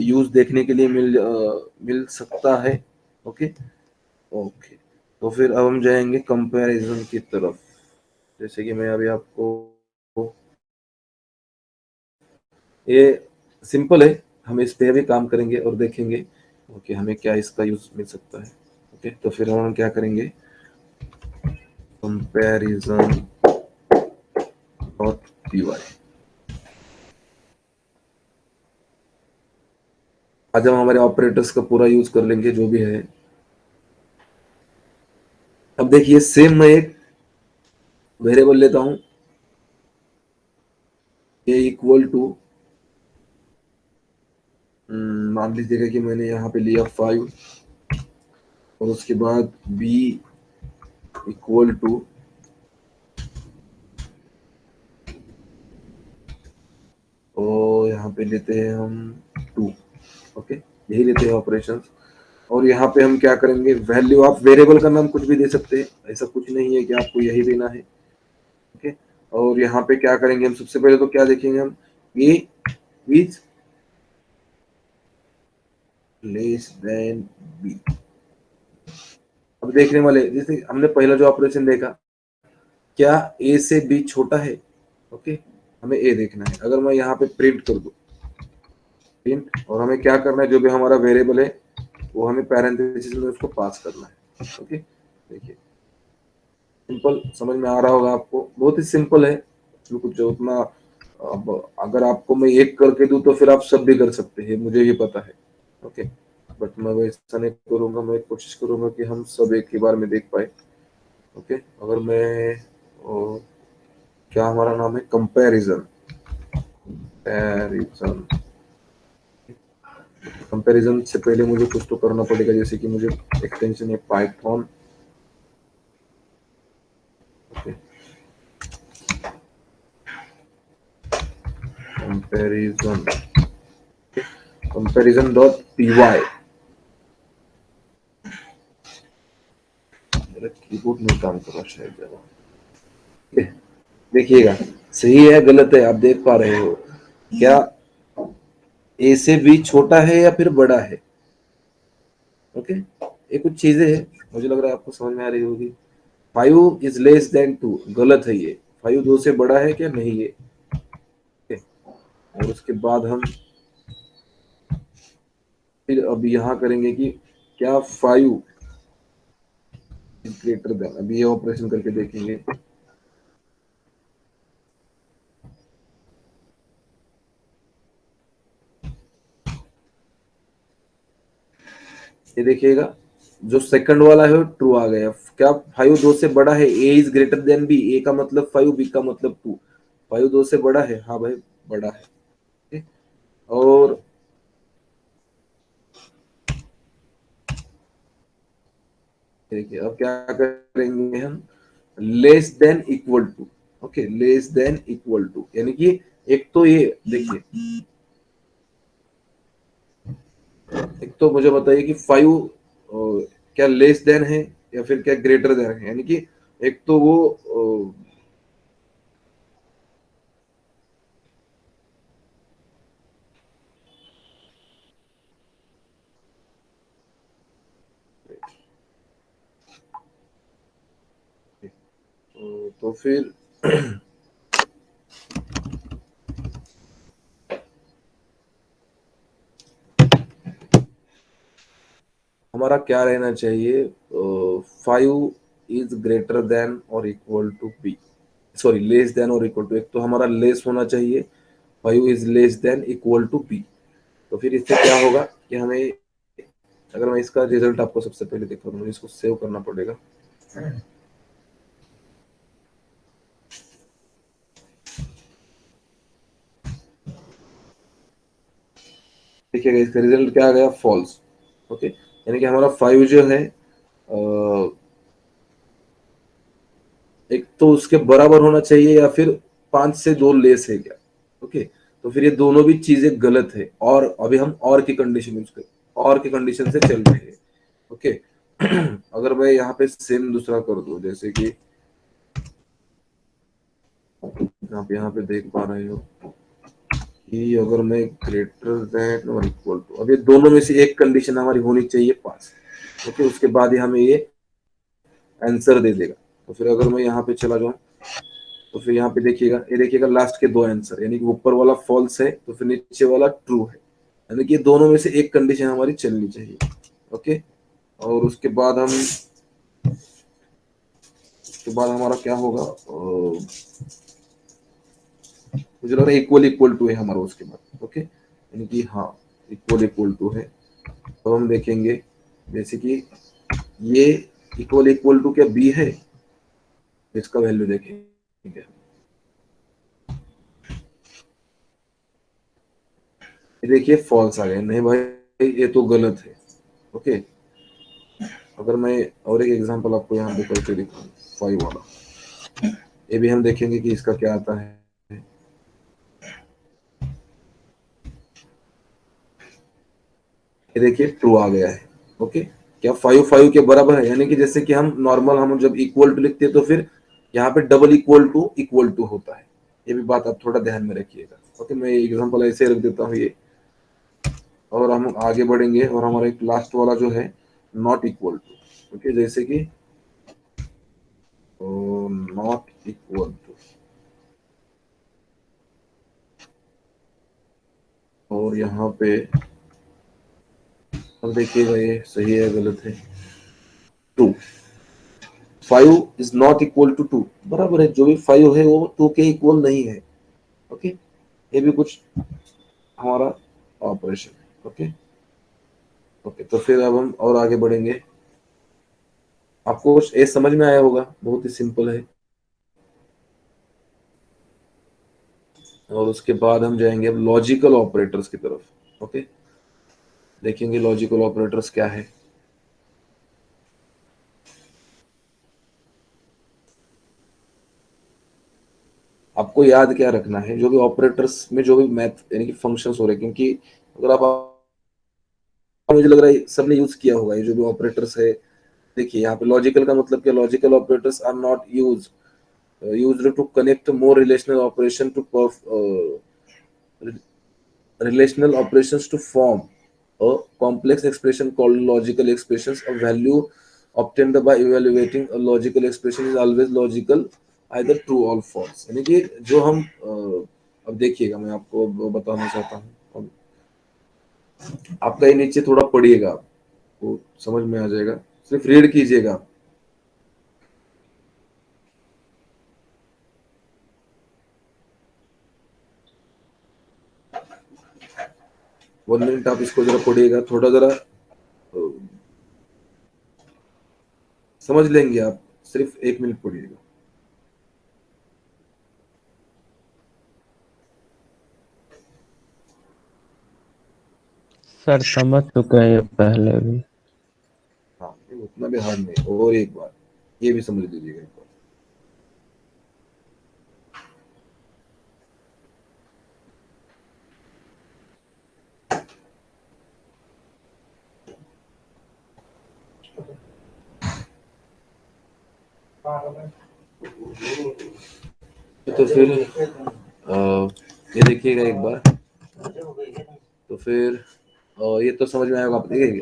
यूज देखने के लिए मिल सकता है। ओके ओके, तो फिर अब हम जाएंगे कंपैरिजन की तरफ। जैसे कि मैं अभी आपको, ये सिंपल है, हम इस पे भी काम करेंगे और देखेंगे ओके हमें क्या इसका यूज मिल सकता है। ओके, तो फिर हम क्या करेंगे, कंपैरिजन डॉट पी वाई। आज हम हमारे ऑपरेटर्स का पूरा यूज कर लेंगे जो भी है। अब देखिए सेम मैं एक वेरिएबल लेता हूं, ए इक्वल टू, मान लीजिएगा कि मैंने यहाँ पे लिया 5, और उसके बाद बी इक्वल टू, और यहाँ पे लेते हैं हम 2। ओके, यही लेते हैं ऑपरेशंस। और यहाँ पे हम क्या करेंगे, वैल्यू, आप वेरिएबल का नाम कुछ भी दे सकते हैं, ऐसा कुछ नहीं है कि आपको यही देना है। ओके, और यहाँ पे क्या करेंगे हम, सबसे पहले तो क्या देखेंगे हम, ए इज लेस देन बी। अब देखने वाले, जैसे हमने पहला जो ऑपरेशन देखा, क्या ए से बी छोटा है। ओके, हमें ए देखना है। अगर मैं यहाँ पे प्रिंट कर दूं, प्रिंट, और हमें क्या करना है, जो भी हमारा वेरिएबल है वो हमें पैरेंथेसिस में उसको पास करना है। ओके, देखिए सिंपल, समझ में आ रहा होगा आपको, बहुत ही सिंपल है, इसमें कुछ उतना, अब अगर आपको मैं एक करके दूं तो फिर आप सब भी कर सकते हैं, मुझे भी पता है। ओके, बट मैं वैसा नहीं करूंगा, मैं कोशिश करूंगा कि हम सब एक ही बार में देख पाए। ओके, अगर मैं क्या हमारा नाम है, कंपैरिजन, कंपैरिजन, कंपैरिजन से पहले मुझे कुछ तो करना पड़ेगा, जैसे कि मुझे एक्सटेंशन है Python. Okay, comparison, comparison dot P Y. मेरा कीबोर्ड नहीं काम कर रहा शायद जरा, देखिएगा सही है गलत है, आप देख पा रहे हो क्या, ए से बी छोटा है या फिर बड़ा है। ओके, ये कुछ चीजें हैं, मुझे लग रहा है आपको समझ में आ रही होगी। 5 इज लेस देन 2, गलत है ये, 5 2 से बड़ा है क्या, नहीं है। ओके, और उसके बाद हम फिर अब यहाँ करेंगे कि क्या 5 इज ग्रेटर देन, अभी ये ऑपरेशन करके देखेंगे। ये देखिएगा, जो सेकंड वाला है वो ट्रू आ गया। क्या 5 2 से बड़ा है, A is greater than B, ए का मतलब 5, बी का मतलब 2। 5 2 से बड़ा है, हाँ भाई बड़ा है। ठीक? और देखिए अब क्या करेंगे हम, less than equal to. Okay, less than equal to, यानी कि एक तो ये देखिए, एक तो मुझे बताइए कि 5 क्या लेस देन है या फिर क्या ग्रेटर देन है, यानी कि एक तो वो तो फिर हमारा क्या रहना चाहिए, 5 इज ग्रेटर देन और equal to B, sorry less than और इक्वल टू, एक तो हमारा लेस होना चाहिए, 5 is less than equal to B. तो फिर इससे क्या होगा कि हमें, अगर मैं इसका रिजल्ट आपको सबसे पहले दिखा दूं, मुझे इसको सेव करना पड़ेगा। देखिएगा इसका रिजल्ट क्या आ गया, फॉल्स। ओके, यानी कि हमारा 5 जो है एक तो उसके बराबर होना चाहिए या फिर 5 से 2 लेस है क्या। ओके, तो फिर ये दोनों भी चीजें गलत है, और अभी हम और की कंडीशन यूज करें, और की कंडीशन से चल रहे हैं। ओके, अगर मैं यहाँ पे सेम दूसरा कर दूं, जैसे कि आप यहाँ पे देख पा रहे हो कि अगर मैं ग्रेटर देन और इक्वल टू, अब ये दोनों में से एक कंडीशन हमारी होनी चाहिए पास। ओके, उसके बाद ही हमें ये आंसर दे देगा। तो फिर अगर मैं यहाँ पे चला जाऊं तो फिर यहाँ पे देखिएगा, ये देखिएगा लास्ट के दो आंसर, यानी कि ऊपर वाला फॉल्स है तो फिर नीचे वाला ट्रू है, यानी कि दोनों में से एक कंडीशन हमारी चलनी चाहिए। ओके, और उसके बाद हमारा क्या होगा, मुझे लग रहा है इक्वल इक्वल टू है हमारा उसके बाद। ओके, यानी कि हाँ इक्वल इक्वल टू है। तो हम देखेंगे जैसे कि ये इक्वल इक्वल टू क्या बी है, इसका वैल्यू देखेंगे। देखिए फॉल्स आ गया, नहीं भाई ये तो गलत है। ओके, अगर मैं और एक एग्जांपल आपको यहाँ पे करके दिखाऊं 5 वाला, ये भी हम देखेंगे कि इसका क्या आता है। ये देखिए ट्रू आ गया है। ओके, क्या 5 के बराबर है, यानी कि जैसे कि हम जब इक्वल टू लिखते हैं तो फिर यहाँ पे डबल इक्वल टू होता है। ये भी बात आप थोड़ा ध्यान में रखिएगा। ओके, मैं एग्जांपल ऐसे रख देता हूँ ये, और हम आगे बढ़ेंगे और हमारा एक लास्ट वाला जो है नॉट इक्वल टू। ओके, जैसे कि नॉट इक्वल टू, और यहाँ पे अब देखिएगा ये सही है गलत है। 2, 5 इज नॉट इक्वल टू 2, बराबर है, जो भी 5 है वो 2 के इक्वल नहीं है। ओके, ये भी कुछ हमारा ऑपरेशन है। ओके ओके, तो फिर अब हम और आगे बढ़ेंगे। आपको कुछ ये समझ में आया होगा, बहुत ही सिंपल है। और उसके बाद हम जाएंगे अब लॉजिकल ऑपरेटर्स की तरफ। ओके, देखेंगे लॉजिकल ऑपरेटर्स क्या है। आपको याद क्या रखना है, जो भी ऑपरेटर्स में जो भी मैथ यानी कि फंक्शंस हो रहे हैं, क्योंकि अगर आप, मुझे लग रहा है सबने यूज किया होगा ये जो भी ऑपरेटर्स है। देखिए यहाँ पे लॉजिकल का मतलब क्या, logical operators are not used to connect more relational operation to relational operations to form a complex expression called logical expressions. A value obtained by evaluating a logical expression is always logical, either true or false। यानी कि जो हम अब देखिएगा, मैं आपको बताना चाहता हूँ, आपका ये नीचे थोड़ा पढ़िएगा, आपको समझ में आ जाएगा, सिर्फ रीड कीजिएगा। 1 मिनट आप इसको जरा पढ़िएगा, थोड़ा जरा समझ लेंगे आप, सिर्फ 1 मिनट पढ़िएगा। सर समझ चुके हैं ये पहले भी। हाँ, ये उतना भी हार्ड नहीं, और एक बार ये भी समझ लीजिएगा एक बार। तो फिर ये देखिएगा एक बार, तो फिर ये तो समझ में आएगा। आप देखिए,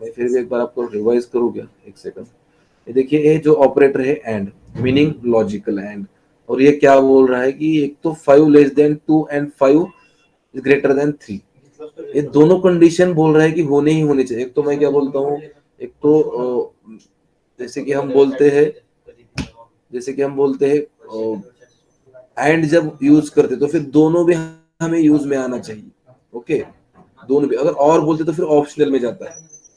मैं फिर भी एक बार आपको रिवाइज करूँ क्या, एक सेकंड। ये देखिए, ये जो ऑपरेटर है एंड, मीनिंग लॉजिकल एंड, और ये क्या बोल रहा है कि एक तो 5 less than 2 and 5 is greater then 3, ये दोनों कंडीशन बोल रहा है कि होने ही होने चाहिए। एक तो मैं क्या बोलता हूँ, एक तो जैसे कि हम बोलते हैं एंड जब यूज करते तो फिर दोनों भी हमें यूज में आना चाहिए। ओके, दोनों भी, अगर और बोलते तो फिर ऑप्शनल में जाता है।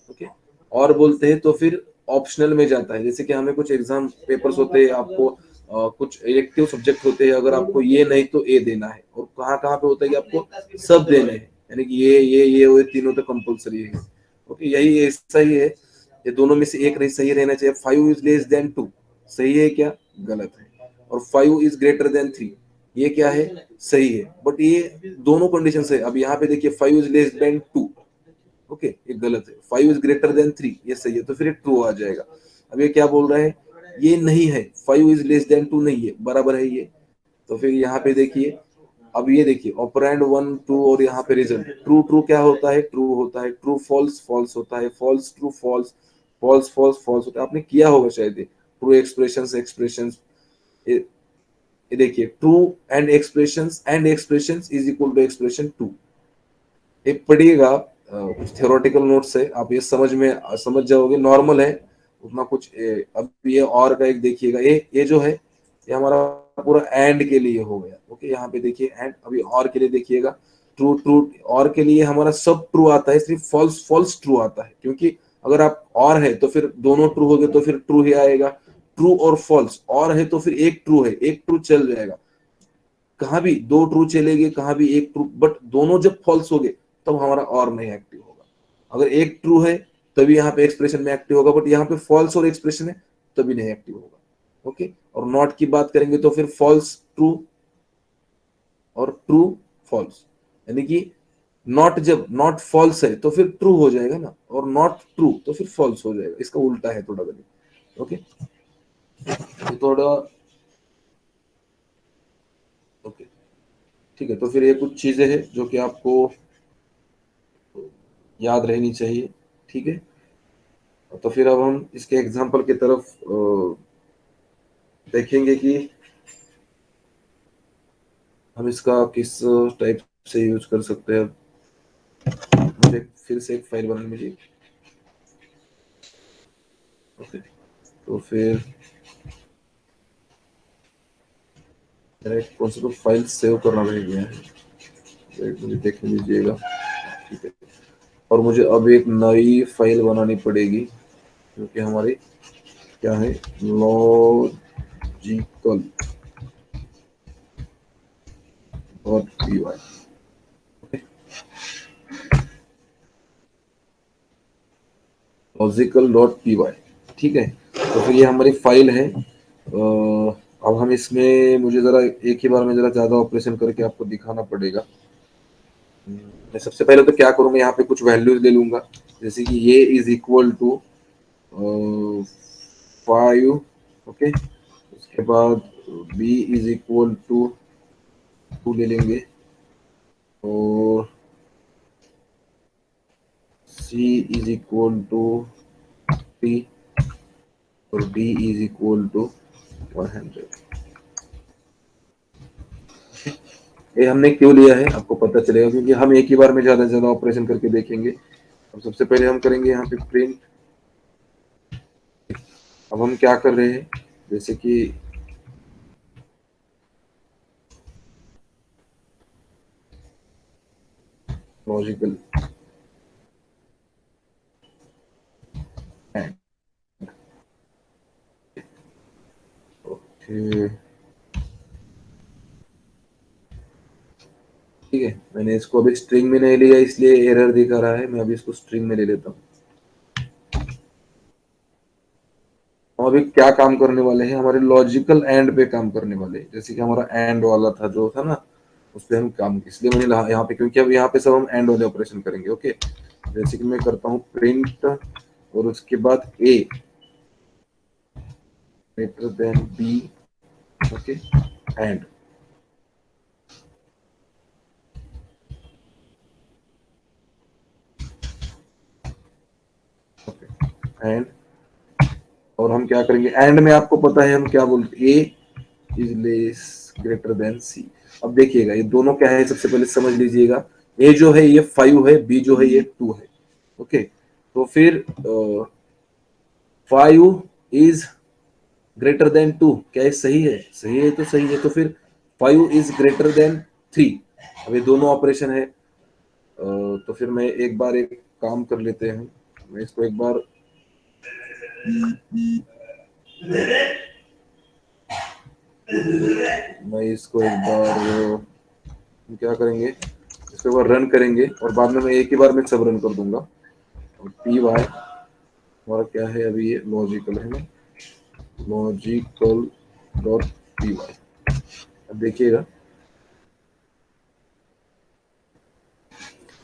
ओके, और बोलते हैं तो फिर ऑप्शनल में जाता है। जैसे कि हमें कुछ एग्जाम पेपर्स होते हैं, आपको कुछ इलेक्टिव सब्जेक्ट होते हैं, अगर आपको ये नहीं तो ए देना है, और कहाँ कहाँ पे होता है कि आपको सब देने हैं, यानी कि ये तीनों तो कंपलसरी है। ओके, यही ऐसा ही है, ये दोनों में से एक नहीं सही रहना चाहिए। 5 इज लेस देन 2 सही है क्या, गलत है, और 5 इज ग्रेटर देन 3 ये क्या है, सही है, बट ये दोनों कंडीशन है। अब यहाँ पे देखिए 5 इज लेस देन 2, ओके ये गलत है, 5 इज ग्रेटर देन 3 ये सही है, तो फिर ये ट्रू आ जाएगा। अब ये क्या बोल रहा है, ये नहीं है, 5 इज लेस देन 2 नहीं है, बराबर है ये, तो फिर यहाँ पे देखिए, अब ये देखिए ऑपरेंड 1 2 और यहाँ पे रिजल्ट ट्रू ट्रू क्या होता है, ट्रू होता है, ट्रू फॉल्स फॉल्स होता है, false true false, false false false होता है। आपने किया होगा शायद, ट्रू एक्सप्रेशंस एक्सप्रेशंस, ये देखिए true and expressions is equal to expression two. एक पढ़िएगा, थ्योरेटिकल नोट्स है, आप ये समझ जाओगे, नॉर्मल है उतना कुछ। अब ये और का एक देखिएगा, ये जो है ये हमारा पूरा एंड के लिए हो गया। ओके, यहाँ पे देखिए एंड, अभी और के लिए देखिएगा, ट्रू ट्रू और के लिए हमारा सब ट्रू आता है, सिर्फ फॉल्स फॉल्स ट्रू आता है, क्योंकि अगर आप और है तो फिर दोनों ट्रू हो गए तो फिर ट्रू ही आएगा। ट्रू और फॉल्स, और है तो फिर एक ट्रू है, एक ट्रू चल जाएगा, कहाँ भी दो ट्रू चलेंगे, कहाँ भी एक ट्रू, बट दोनों जब फॉल्स हो गए तब हमारा और नहीं एक्टिव होगा। अगर एक ट्रू है तभी यहाँ पे एक्सप्रेशन में एक्टिव होगा, बट यहाँ पे फॉल्स और एक्सप्रेशन है तभी नहीं एक्टिव होगा। ओके, और नॉट की बात करेंगे तो फिर फॉल्स ट्रू और ट्रू फॉल्स, यानी कि नॉट, जब नॉट फॉल्स है तो फिर ट्रू हो जाएगा ना, और नॉट ट्रू तो फिर फॉल्स हो जाएगा, इसका उल्टा है थोड़ा गलत। ओके, थोड़ा ओके, ठीक है। तो फिर ये कुछ चीजें हैं जो कि आपको याद रहनी चाहिए, ठीक है। तो फिर अब हम इसके एग्जाम्पल की तरफ देखेंगे कि हम इसका किस टाइप से यूज कर सकते हैं। मुझे फिर से एक फाइल बनानी मुझे, ओके। तो फिर मेरा एक कौन सा तो फाइल सेव करना रह गया है, एक मुझे देख लीजिएगा, ठीक है। और मुझे अब एक नई फाइल बनानी पड़ेगी, क्योंकि हमारी क्या है, logical dot P Y, logical dot P Y, ठीक है। तो फिर ये हमारी फाइल है। अब हम इसमें, मुझे जरा एक ही बार में जरा ज्यादा ऑपरेशन करके आपको दिखाना पड़ेगा। मैं सबसे पहले तो क्या करूंगा, यहाँ पे कुछ वैल्यूज ले लूंगा, जैसे कि ये इज इक्वल टू 5, ओके। उसके बाद b इज इक्वल टू 2 ले लेंगे, और c इज इक्वल टू 3, और d इज इक्वल टू 100। ये हमने क्यों लिया है आपको पता चलेगा, क्योंकि हम एक ही बार में ज्यादा से ज्यादा ऑपरेशन करके देखेंगे। अब सबसे पहले हम करेंगे यहाँ पे प्रिंट। अब हम क्या कर रहे हैं, जैसे कि लॉजिकल एंड, ओके, ठीक है। मैंने इसको अभी स्ट्रिंग में नहीं लिया, इसलिए एरर दिखा रहा है। मैं अभी इसको स्ट्रिंग में ले लेता हूँ। हम अभी क्या काम करने वाले हैं, हमारे लॉजिकल एंड पे काम करने वाले हैं। जैसे कि हमारा एंड वाला था जो था ना, उस पे हम काम, इसलिए मैंने यहाँ पे, क्योंकि अब यहाँ पे सब हम एंड वाले ऑपरेशन करेंगे। ओके, जैसे कि मैं करता हूँ प्रिंट, और उसके बाद A greater than B, okay, and, okay, and. और हम क्या करेंगे, एंड में आपको पता है हम क्या बोलते, ए इज लेस ग्रेटर देन सी। अब देखिएगा ये दोनों क्या है, सबसे पहले समझ लीजिएगा। ए जो है ये 5 है, बी जो है ये 2 है। ओके, तो फिर 5 इज ग्रेटर देन 2, क्या ये सही है? सही है, तो सही है। तो फिर 5 इज ग्रेटर देन 3। अब ये दोनों ऑपरेशन है। तो फिर मैं एक बार एक काम कर लेते हैं, मैं इसको एक बार हम क्या करेंगे, इसको एक बार रन करेंगे, और बाद में मैं एक ही बार में सब रन कर दूंगा। और पी वाई हमारा क्या है, अभी ये लॉजिकल है ना, लॉजिकल डॉट पी वाई। अब देखिएगा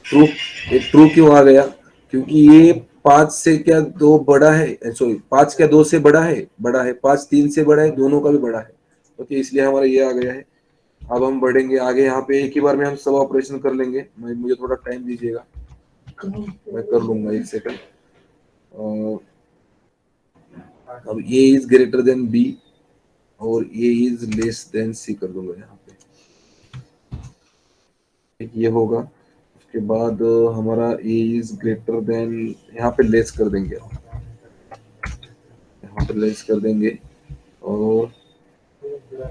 ट्रू, एक ट्रू क्यों आ गया, क्योंकि ये 5 से क्या 2 बड़ा है, सॉरी 5 क्या 2 से बड़ा है, बड़ा है। 5 3 से बड़ा है, दोनों का भी बड़ा है। ओके, इसलिए हमारा ये आ गया है। अब हम बढ़ेंगे आगे, यहाँ पे एक ही बार में हम सब ऑपरेशन कर लेंगे, मुझे थोड़ा टाइम दीजिएगा, मैं कर लूंगा, एक सेकंड। अब ए इज ग्रेटर देन बी और ए इज लेस देन सी कर दूंगा यहाँ पे, एक ये होगा। उसके बाद हमारा ए इज ग्रेटर देन, यहाँ पे लेस कर देंगे, यहाँ पे लेस कर देंगे और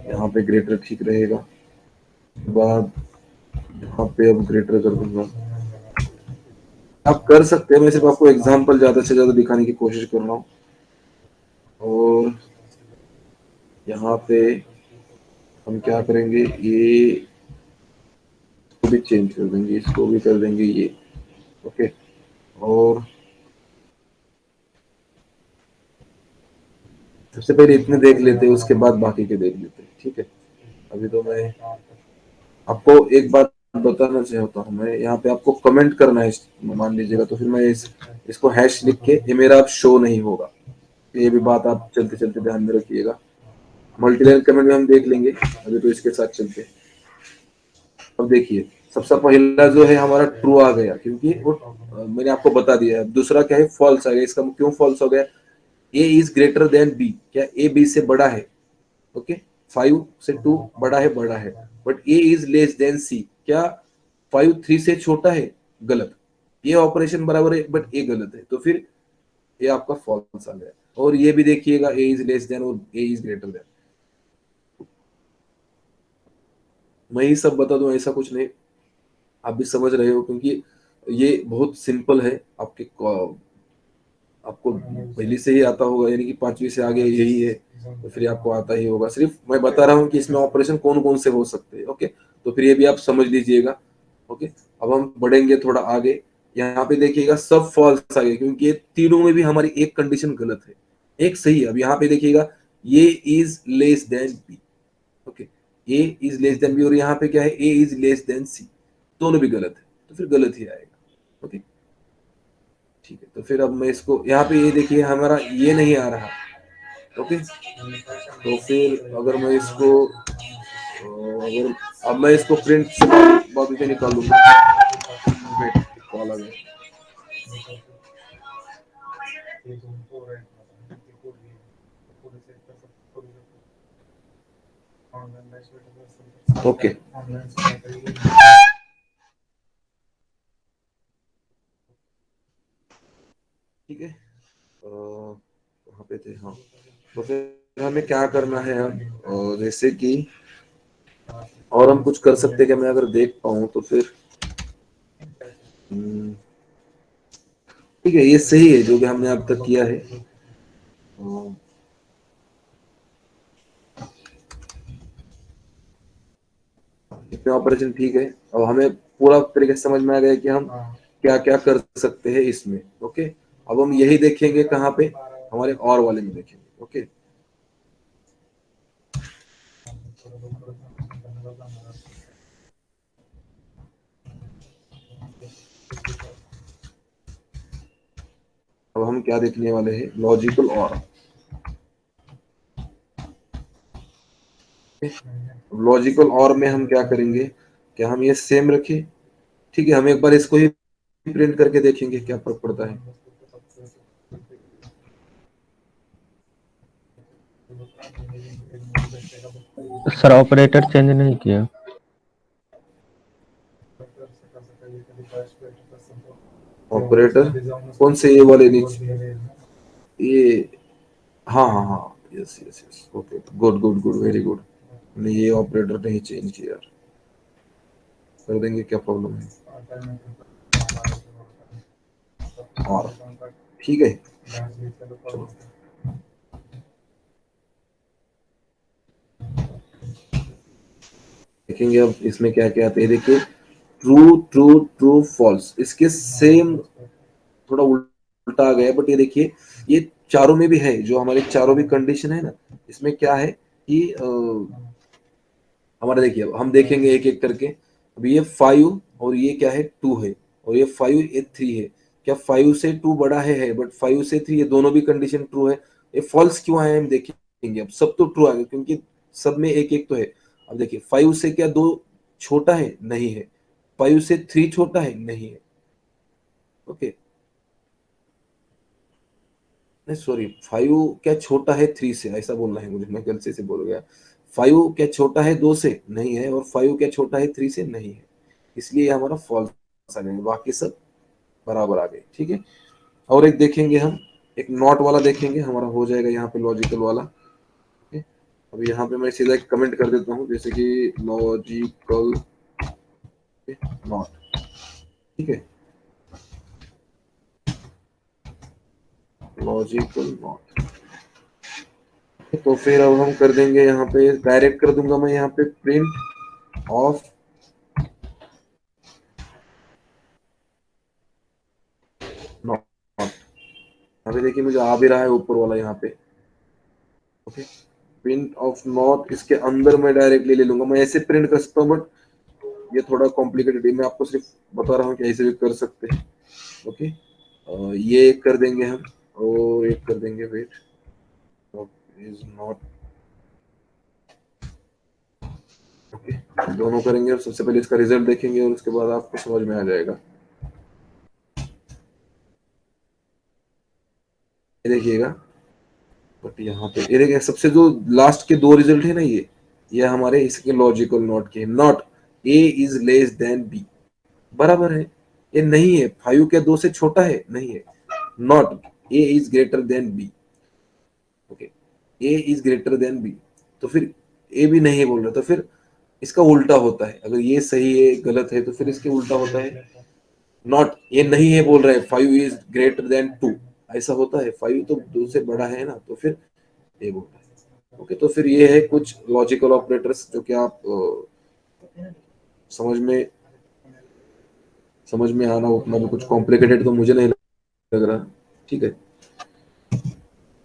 यहाँ पे ग्रेटर ठीक रहेगा। उसके बाद यहाँ पे अब ग्रेटर कर दूंगा। आप कर सकते हैं, मैं सिर्फ आपको एग्जांपल ज्यादा से ज्यादा दिखाने की कोशिश कर रहा हूँ। और यहाँ पे हम क्या करेंगे, ये को भी चेंज कर देंगे, इसको भी कर देंगे ये, ओके। और सबसे पहले इतने देख लेते हैं, उसके बाद बाकी के देख लेते हैं, ठीक है। अभी तो मैं आपको एक बात बताना चाहता हूँ, मैं यहाँ पे आपको कमेंट करना है, मान लीजिएगा, तो फिर मैं इसको हैश लिख के, ये मेरा अब शो नहीं होगा, ये भी बात आप चलते चलते ध्यान में रखिएगा। मल्टीलाइन कमेंट में हम देख लेंगे, अभी तो इसके साथ चलते। अब देखिए, सबसे पहला जो है हमारा ट्रू आ गया, क्योंकि वो मैंने आपको बता दिया है। दूसरा क्या है, फॉल्स आ गया। इसका क्यों फॉल्स हो गया, ए इज ग्रेटर देन बी, क्या ए बी से बड़ा है, ओके। 5 से 2 बड़ा है, but A is less than C, क्या 5 3 से छोटा है, गलत। ये ऑपरेशन बराबर है बट ए गलत है, तो फिर ये आपका फॉल्स आ गया। और ये भी देखिएगा, ए इज लेस देन और ए इज ग्रेटर देन। मैं ही सब बता दूं ऐसा कुछ नहीं, आप भी समझ रहे हो, क्योंकि ये बहुत सिंपल है। आपको पहले से ही आता होगा, यानी कि 5वीं से आगे यही है, तो फिर आपको आता ही होगा। सिर्फ मैं बता रहा हूँ कि इसमें ऑपरेशन कौन कौन से हो सकते हैं, ओके। तो फिर ये भी आप समझ लीजिएगा, ओके। अब हम बढ़ेंगे थोड़ा आगे, यहाँ पे देखिएगा सब फॉल्स आ गए, क्योंकि ये तीनों में भी हमारी एक कंडीशन गलत है, एक सही है। अब यहाँ पे देखिएगा, ये is less than B, okay, A is less than B, और यहाँ पे क्या है, A is less than C, दोनों भी गलत है, तो फिर गलत ही आएगा, ओके। ठीक है, तो फिर अब मैं इसको यहाँ पे, ये देखिए हमारा ये नहीं आ रहा, ओके। तो फिर अगर मैं इसको अगर अब मैं इसको प्रिंट से बाकी से निकाल लूंगा, वेट, कॉल आ गया। ओके, ठीक है, कहाँ पे थे, हाँ। तो फिर हमें क्या करना है अब, जैसे कि और हम कुछ कर सकते हैं कि मैं अगर देख पाऊँ तो फिर ठीक है, ये सही है जो भी हमने अब तक किया है। इसमें ऑपरेशन ठीक है। अब हमें पूरा तरीके से समझ में आ गया कि हम क्या क्या कर सकते हैं इसमें, ओके। अब हम यही देखेंगे कहाँ पे, हमारे और वाले में देखेंगे, ओके। अब हम क्या देखने वाले हैं, लॉजिकल और। लॉजिकल और में हम क्या करेंगे, क्या हम ये सेम रखें, ठीक है। हम एक बार इसको ही प्रिंट करके देखेंगे क्या फर्क पड़ता है। सर ऑपरेटर चेंज नहीं किया। ऑपरेटर कौन से, ये वाले नीचे, ये, हाँ हाँ हाँ, yes yes yes, okay, good good good, very good. हमने ये ऑपरेटर नहीं चेंज किया, कर देंगे, क्या प्रॉब्लम है। और ठीक है, चलो देखेंगे अब इसमें क्या क्या आते हैं। देखिए, ट्रू ट्रू ट्रू फॉल्स, इसके सेम थोड़ा उल्टा आ गया, बट ये देखिए, ये चारों में भी है, जो हमारे चारों भी कंडीशन है ना, इसमें क्या है कि हमारा देखिए, अब हम देखेंगे एक एक करके। अब ये 5 और ये क्या है, 2 है, और ये 5 ये 3 है। क्या 5 से 2 बड़ा है, बट 5 से 3 ये दोनों भी कंडीशन ट्रू है। ये फॉल्स क्यों आए हम देखेंगे। अब सब तो ट्रू आ गए, क्योंकि सब में एक एक तो है। अब देखिए 5 से क्या 2 छोटा है? नहीं है। 5 से 3 छोटा है? नहीं है। ओके, नहीं सॉरी, 5 क्या छोटा है 3 से, ऐसा बोलना है मुझे, मैं गलती से बोल गया। 5 क्या छोटा है 2 से? नहीं है। और 5 क्या छोटा है 3 से? नहीं है। इसलिए ये हमारा फॉल्स आ जाएगा, बाकी सब बराबर आ गए। ठीक है, और एक देखेंगे हम, एक नॉट वाला देखेंगे, हमारा हो जाएगा यहाँ पे लॉजिकल वाला। ठीक है, अब यहाँ पे मैं सीधा एक कमेंट कर देता हूँ, जैसे कि लॉजिकल नॉट। ठीक है, लॉजिकल नॉट। तो फिर अब हम कर देंगे यहाँ पे, डायरेक्ट कर दूंगा मैं यहाँ पे प्रिंट ऑफ नॉट। यहाँ पे देखिए मुझे आ भी रहा है ऊपर वाला यहाँ पे। ओके, प्रिंट ऑफ नॉट, इसके अंदर मैं डायरेक्टली ले लूंगा, मैं ऐसे प्रिंट कर सकता हूँ, बट ये थोड़ा कॉम्प्लिकेटेड है, मैं आपको सिर्फ बता रहा हूँ कि ऐसे भी कर सकते हैं। ओके, ये एक कर देंगे हम, और एक कर देंगे, वेट, इज नॉट। ओके, दोनों करेंगे, और सबसे पहले इसका रिजल्ट देखेंगे, और उसके बाद आपको समझ में आ जाएगा। ये देखिएगा, बट यहाँ पे ये देखिए, सबसे जो लास्ट के दो रिजल्ट है ना, ये हमारे इसके लॉजिकल नॉट के, not A is less than B, बराबर है। ये नहीं है, 5 क्या 2 से छोटा है? नहीं है। Not A is greater than B. Okay, A is greater than B, तो फिर ए भी नहीं बोल रहा, तो फिर इसका उल्टा होता है। अगर ये सही है गलत है, तो फिर इसके उल्टा होता है। नॉट, ये नहीं है बोल रहा है 5 इज ग्रेटर देन 2, ऐसा होता है। 5 तो 2 से बड़ा है ना, तो फिर ये बोलता है। ओके, तो फिर ये है कुछ लॉजिकल ऑपरेटर्स जो कि आप समझ में आना, उतना भी कुछ कॉम्प्लिकेटेड तो मुझे नहीं लग रहा। ठीक है,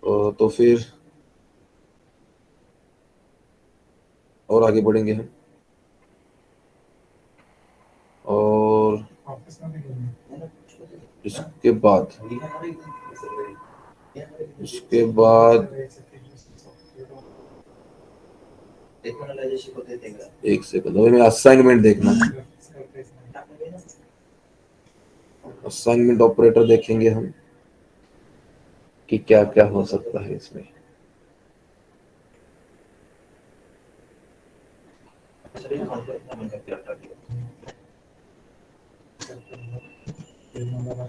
तो फिर और आगे बढ़ेंगे हम, और इसके बाद इसके बाद एक सेकंड, अभी मैं असाइनमेंट देखना, असाइनमेंट ऑपरेटर देखेंगे हम कि क्या क्या हो सकता है इसमें।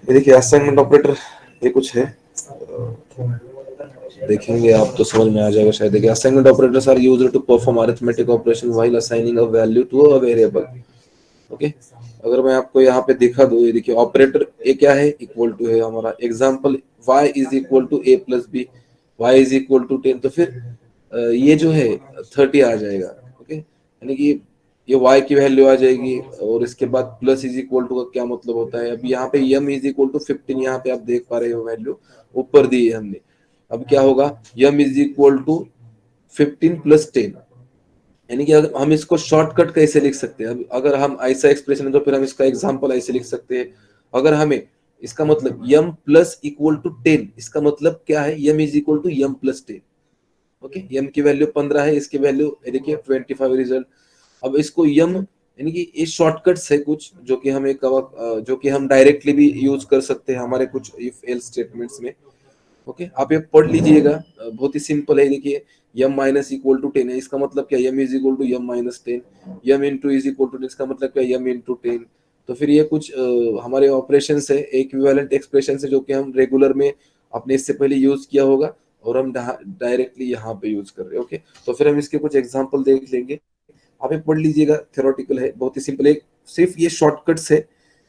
ये देखिए असाइनमेंट ऑपरेटर, ये कुछ है, देखेंगे आप तो समझ में आ जाएगा शायद। देखिए, assignment operators are used to perform arithmetic operation while assigning a value to a variable. Okay, अगर मैं आपको यहाँ पे दिखा दूं, ये देखिए ऑपरेटर ए क्या है, इक्वल टू है हमारा example y is equal to a plus B, y is equal to 10, तो फिर ये जो है 30 आ जाएगा। ओके, यानी कि ये y की वैल्यू आ जाएगी, और इसके बाद प्लस इज इक्वल टू का क्या मतलब होता है, अब यहाँ पे m इज इक्वल टू 15, यहाँ पे आप देख पा रहे हो वैल्यू ऊपर दी है हमने। अब क्या होगा, m is equal to 15 plus 10, यानी कि अगर हम इसको शॉर्टकट कैसे लिख सकते हैं, अब अगर हम ऐसा एक्सप्रेशन है तो फिर हम इसका एग्जांपल ऐसे लिख सकते हैं। अगर हमें इसका मतलब m प्लस इक्वल टू 10, इसका मतलब क्या है, m is equal to m plus 10। Okay, m की वैल्यू 15 है, इसकी वैल्यू देखिए 25 रिजल्ट। अब इसको m, यानी कि ये शॉर्टकट्स है कुछ जो कि हमें जो कि हम डायरेक्टली भी यूज कर सकते हैं हमारे कुछ इफ एल्स स्टेटमेंट्स में। ओके, आप ये पढ़ लीजिएगा, बहुत ही सिंपल है। देखिए m माइनस इक्वल टू 10 है, इसका मतलब क्या, m is equal to m minus 10, m into is equal to 10, इसका मतलब क्या, m इंटू 10। तो फिर ये कुछ हमारे ऑपरेशन है, इक्विवेलेंट एक्सप्रेशन है, जो कि हम रेगुलर में आपने इससे पहले यूज किया होगा, और हम डायरेक्टली यहाँ पे यूज कर रहे हैं। ओके, तो फिर हम इसके कुछ एग्जाम्पल देख लेंगे, आप ये पढ़ लीजिएगा, थ्योरेटिकल है, बहुत ही सिंपल है, सिर्फ ये शॉर्टकट्स है,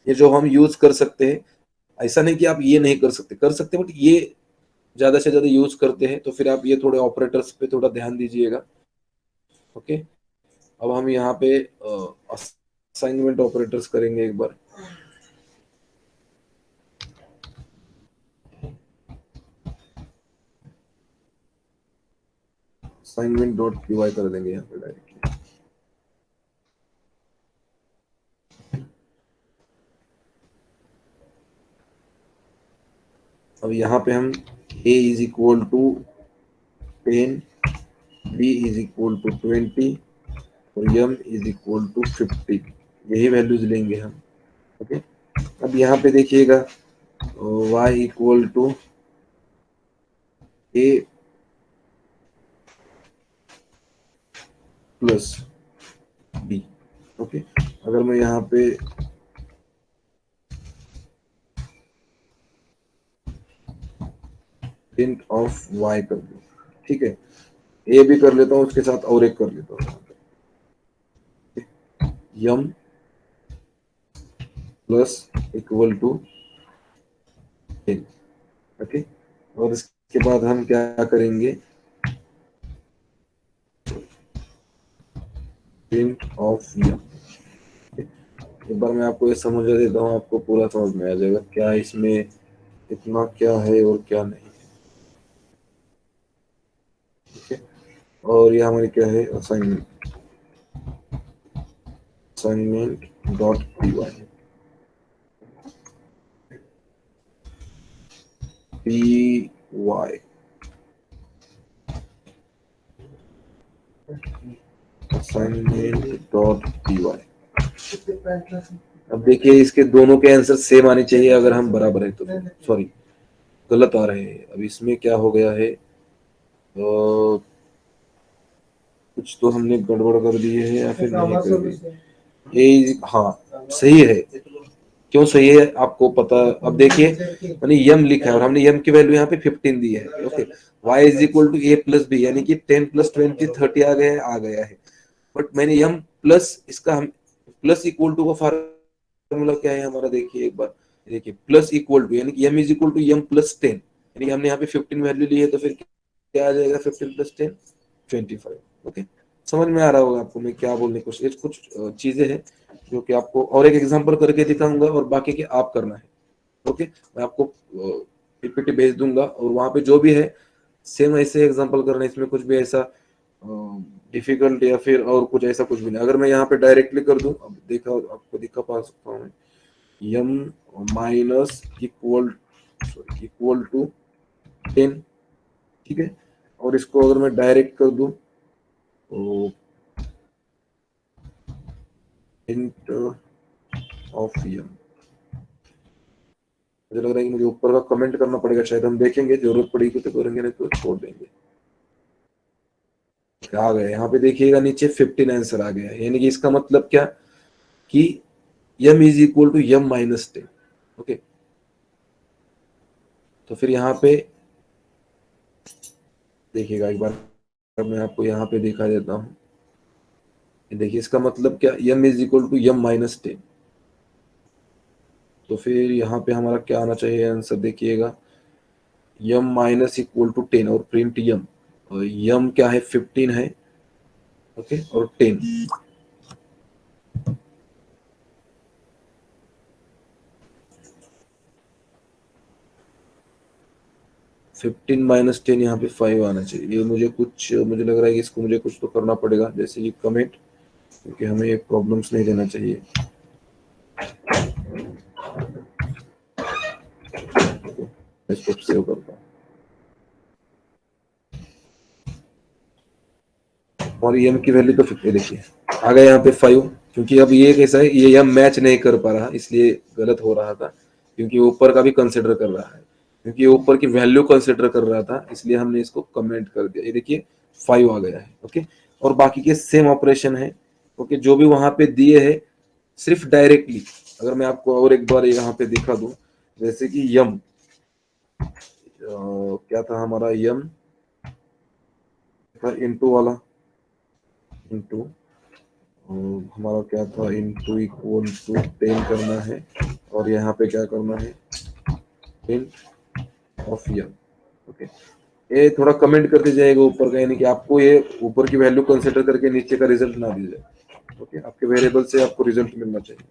ये जो हम यूज कर सकते हैं। ऐसा नहीं कि आप ये नहीं कर सकते, बट ये ज्यादा से ज्यादा यूज करते हैं, तो फिर आप ये थोड़े ऑपरेटर्स पे थोड़ा ध्यान दीजिएगा। ओके, अब हम यहाँ पे असाइनमेंट ऑपरेटर्स करेंगे एक बार। असाइनमेंट डॉट py कर देंगे यहाँ पे डायरेक्टली। अब यहाँ पे हम a is equal to 10, b is equal to 20, और यम इज इक्वल टू 50, यही वैल्यूज लेंगे हम। ओके, अब यहाँ पे देखिएगा y equal to a plus b। ओके, अगर मैं यहाँ पे प्रिंट ऑफ y कर दूं, ठीक है, a भी कर लेता हूँ, उसके साथ और एक कर लेता हूँ, यम प्लस इक्वल टू 10। ओके, और इसके बाद हम क्या करेंगे, प्रिंट ऑफ यम। एक बार मैं आपको ये समझ देता हूँ, आपको पूरा समझ में आ जाएगा क्या इसमें इतना क्या है और क्या नहीं। ठीक है, और ये हमारी क्या है, assignment, assignment dot P Y, assignment dot P Y. अब देखिए इसके दोनों के आंसर सेम आने चाहिए, अगर हम बराबर है तो, सॉरी गलत आ रहे हैं। अब इसमें क्या हो गया है, कुछ तो हमने गड़बड़ कर दी है या फिर नहीं कर दी। ये हाँ सही है, क्यों सही है आपको पता। अब देखिए मैंने यम लिखा है और हमने यम की वैल्यू यहाँ पे 15 दी है। Okay, y is equal to A plus B, यानी कि 10 प्लस 20 30 आ गया है। बट मैंने यम प्लस इसका हम प्लस इक्वल टू का फार्मूला क्या है हमारा, देखिए एक बार, देखिए प्लस इक्वल टू यानी कि M is equal to M plus 10, यानी कि हमने यहाँ पे 15 वैल्यू ली है, तो फिर क्या आ जाएगा, 15 प्लस 10 25। ओके, समझ में आ रहा होगा आपको मैं क्या बोलने की कोशिश, कुछ चीजें हैं जो कि आपको और एक एग्जांपल करके दिखाऊंगा और बाकी के आप करना है। ओके, मैं आपको पीपीटी भेज दूंगा और वहां पे जो भी है सेम ऐसे एग्जांपल करना है, इसमें कुछ भी ऐसा डिफिकल्ट या फिर और कुछ ऐसा कुछ भी नहीं। अगर मैं यहाँ पे डायरेक्टली कर दूं, अब देखा आपको दिखा पा सकता हूँ, यम माइनस इक्वल टू 10, ठीक है, और इसको अगर मैं डायरेक्ट कर दूं तो इंट ऑफ यम, मुझे लग रहा है कि मुझे ऊपर का कमेंट करना पड़ेगा, शायद हम देखेंगे, जरूरत पड़ेगी तो करेंगे, नहीं तो छोड़ देंगे। क्या आ गया यहाँ पे देखिएगा, नीचे 15 आंसर आ गया है, यानी कि इसका मतलब क्या कि M is equal to M minus 10। Okay, तो फिर यहाँ पे देखिएगा एक बार मैं आपको यहाँ पे दिखा देता हूँ, देखिए इसका मतलब क्या, M is equal to M minus 10। तो फिर यहाँ पे हमारा क्या आना चाहिए आंसर, देखिएगा यम माइनस इक्वल टू 10 और प्रिंट यम, और यम क्या है 15 है, ओके, और 10, 15 माइनस 10 यहाँ पे 5 आना चाहिए। ये मुझे लग रहा है कि इसको मुझे कुछ तो करना पड़ेगा, जैसे कि कमेंट, क्योंकि हमें ये प्रॉब्लम्स नहीं देना चाहिए। इसको सेव करता हूँ और एम की वैल्यू तो 50, देखिए आ गया यहाँ पे 5, क्योंकि अब ये कैसा है, ये यम मैच नहीं कर पा रहा, इसलिए गलत हो रहा था, क्योंकि ऊपर का भी कंसिडर कर रहा है, क्योंकि ऊपर की वैल्यू कंसिडर कर रहा था, इसलिए हमने इसको कमेंट कर दिया। ये देखिए 5 आ गया है। ओके, और बाकी के सेम ऑपरेशन है। ओके, जो भी वहां पे दिए है सिर्फ डायरेक्टली, अगर मैं आपको और एक बार यहाँ पे दिखा दूं, जैसे कि यम क्या था हमारा, यम था इनटू वाला, इनटू हमारा क्या था, इनटू इक्वल टू 10 करना है, और यहाँ पे क्या करना है, प्रिंट ऑफ यम। ओके, ये थोड़ा कमेंट कर दीजिएगा ऊपर का, यानी कि आपको ये ऊपर की वैल्यू कंसिडर करके नीचे का रिजल्ट ना दीजिए। ओके, आपके वेरिएबल से आपको रिजल्ट मिलना चाहिए।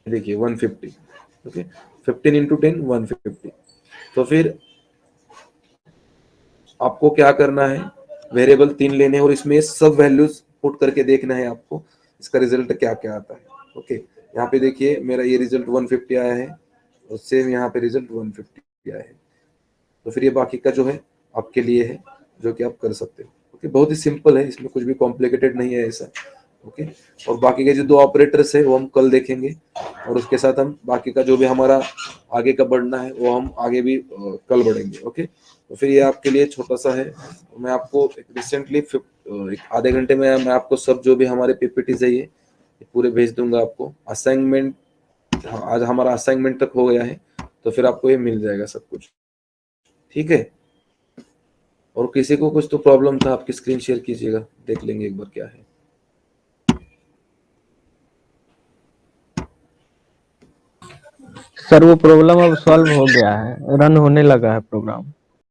देखिए 150, ओके, 15 इंटू 10 150। तो फिर आपको क्या करना है, वेरिएबल 3 लेने हैं और इसमें सब वैल्यूज पुट करके देखना है आपको, इसका रिजल्ट क्या क्या आता है। ओके, यहाँ पे देखिए मेरा ये रिजल्ट 150 आया है, और सेम यहाँ पे रिजल्ट 150 आया है। तो फिर ये बाकी का जो है आपके लिए है, जो कि आप कर सकते हो। ओके, बहुत ही सिंपल है, इसमें कुछ भी कॉम्प्लिकेटेड नहीं है ऐसा। ओके, और बाकी के जो 2 ऑपरेटर्स है वो हम कल देखेंगे, और उसके साथ हम बाकी का जो भी हमारा आगे का बढ़ना है वो हम आगे भी कल बढ़ेंगे। ओके, तो फिर ये आपके लिए छोटा सा है। मैं आपको रिसेंटली एक आधे घंटे में मैं आपको सब जो भी हमारे पीपीटीज है ये पूरे भेज दूंगा आपको। असाइनमेंट आज हमारा असाइनमेंट तक हो गया है, तो फिर आपको ये मिल जाएगा सब कुछ। ठीक है, और किसी को कुछ तो प्रॉब्लम था आपकी स्क्रीन शेयर कीजिएगा, देख लेंगे एक बार क्या है। सर वो प्रॉब्लम अब सॉल्व हो गया है, रन होने लगा है प्रोग्राम।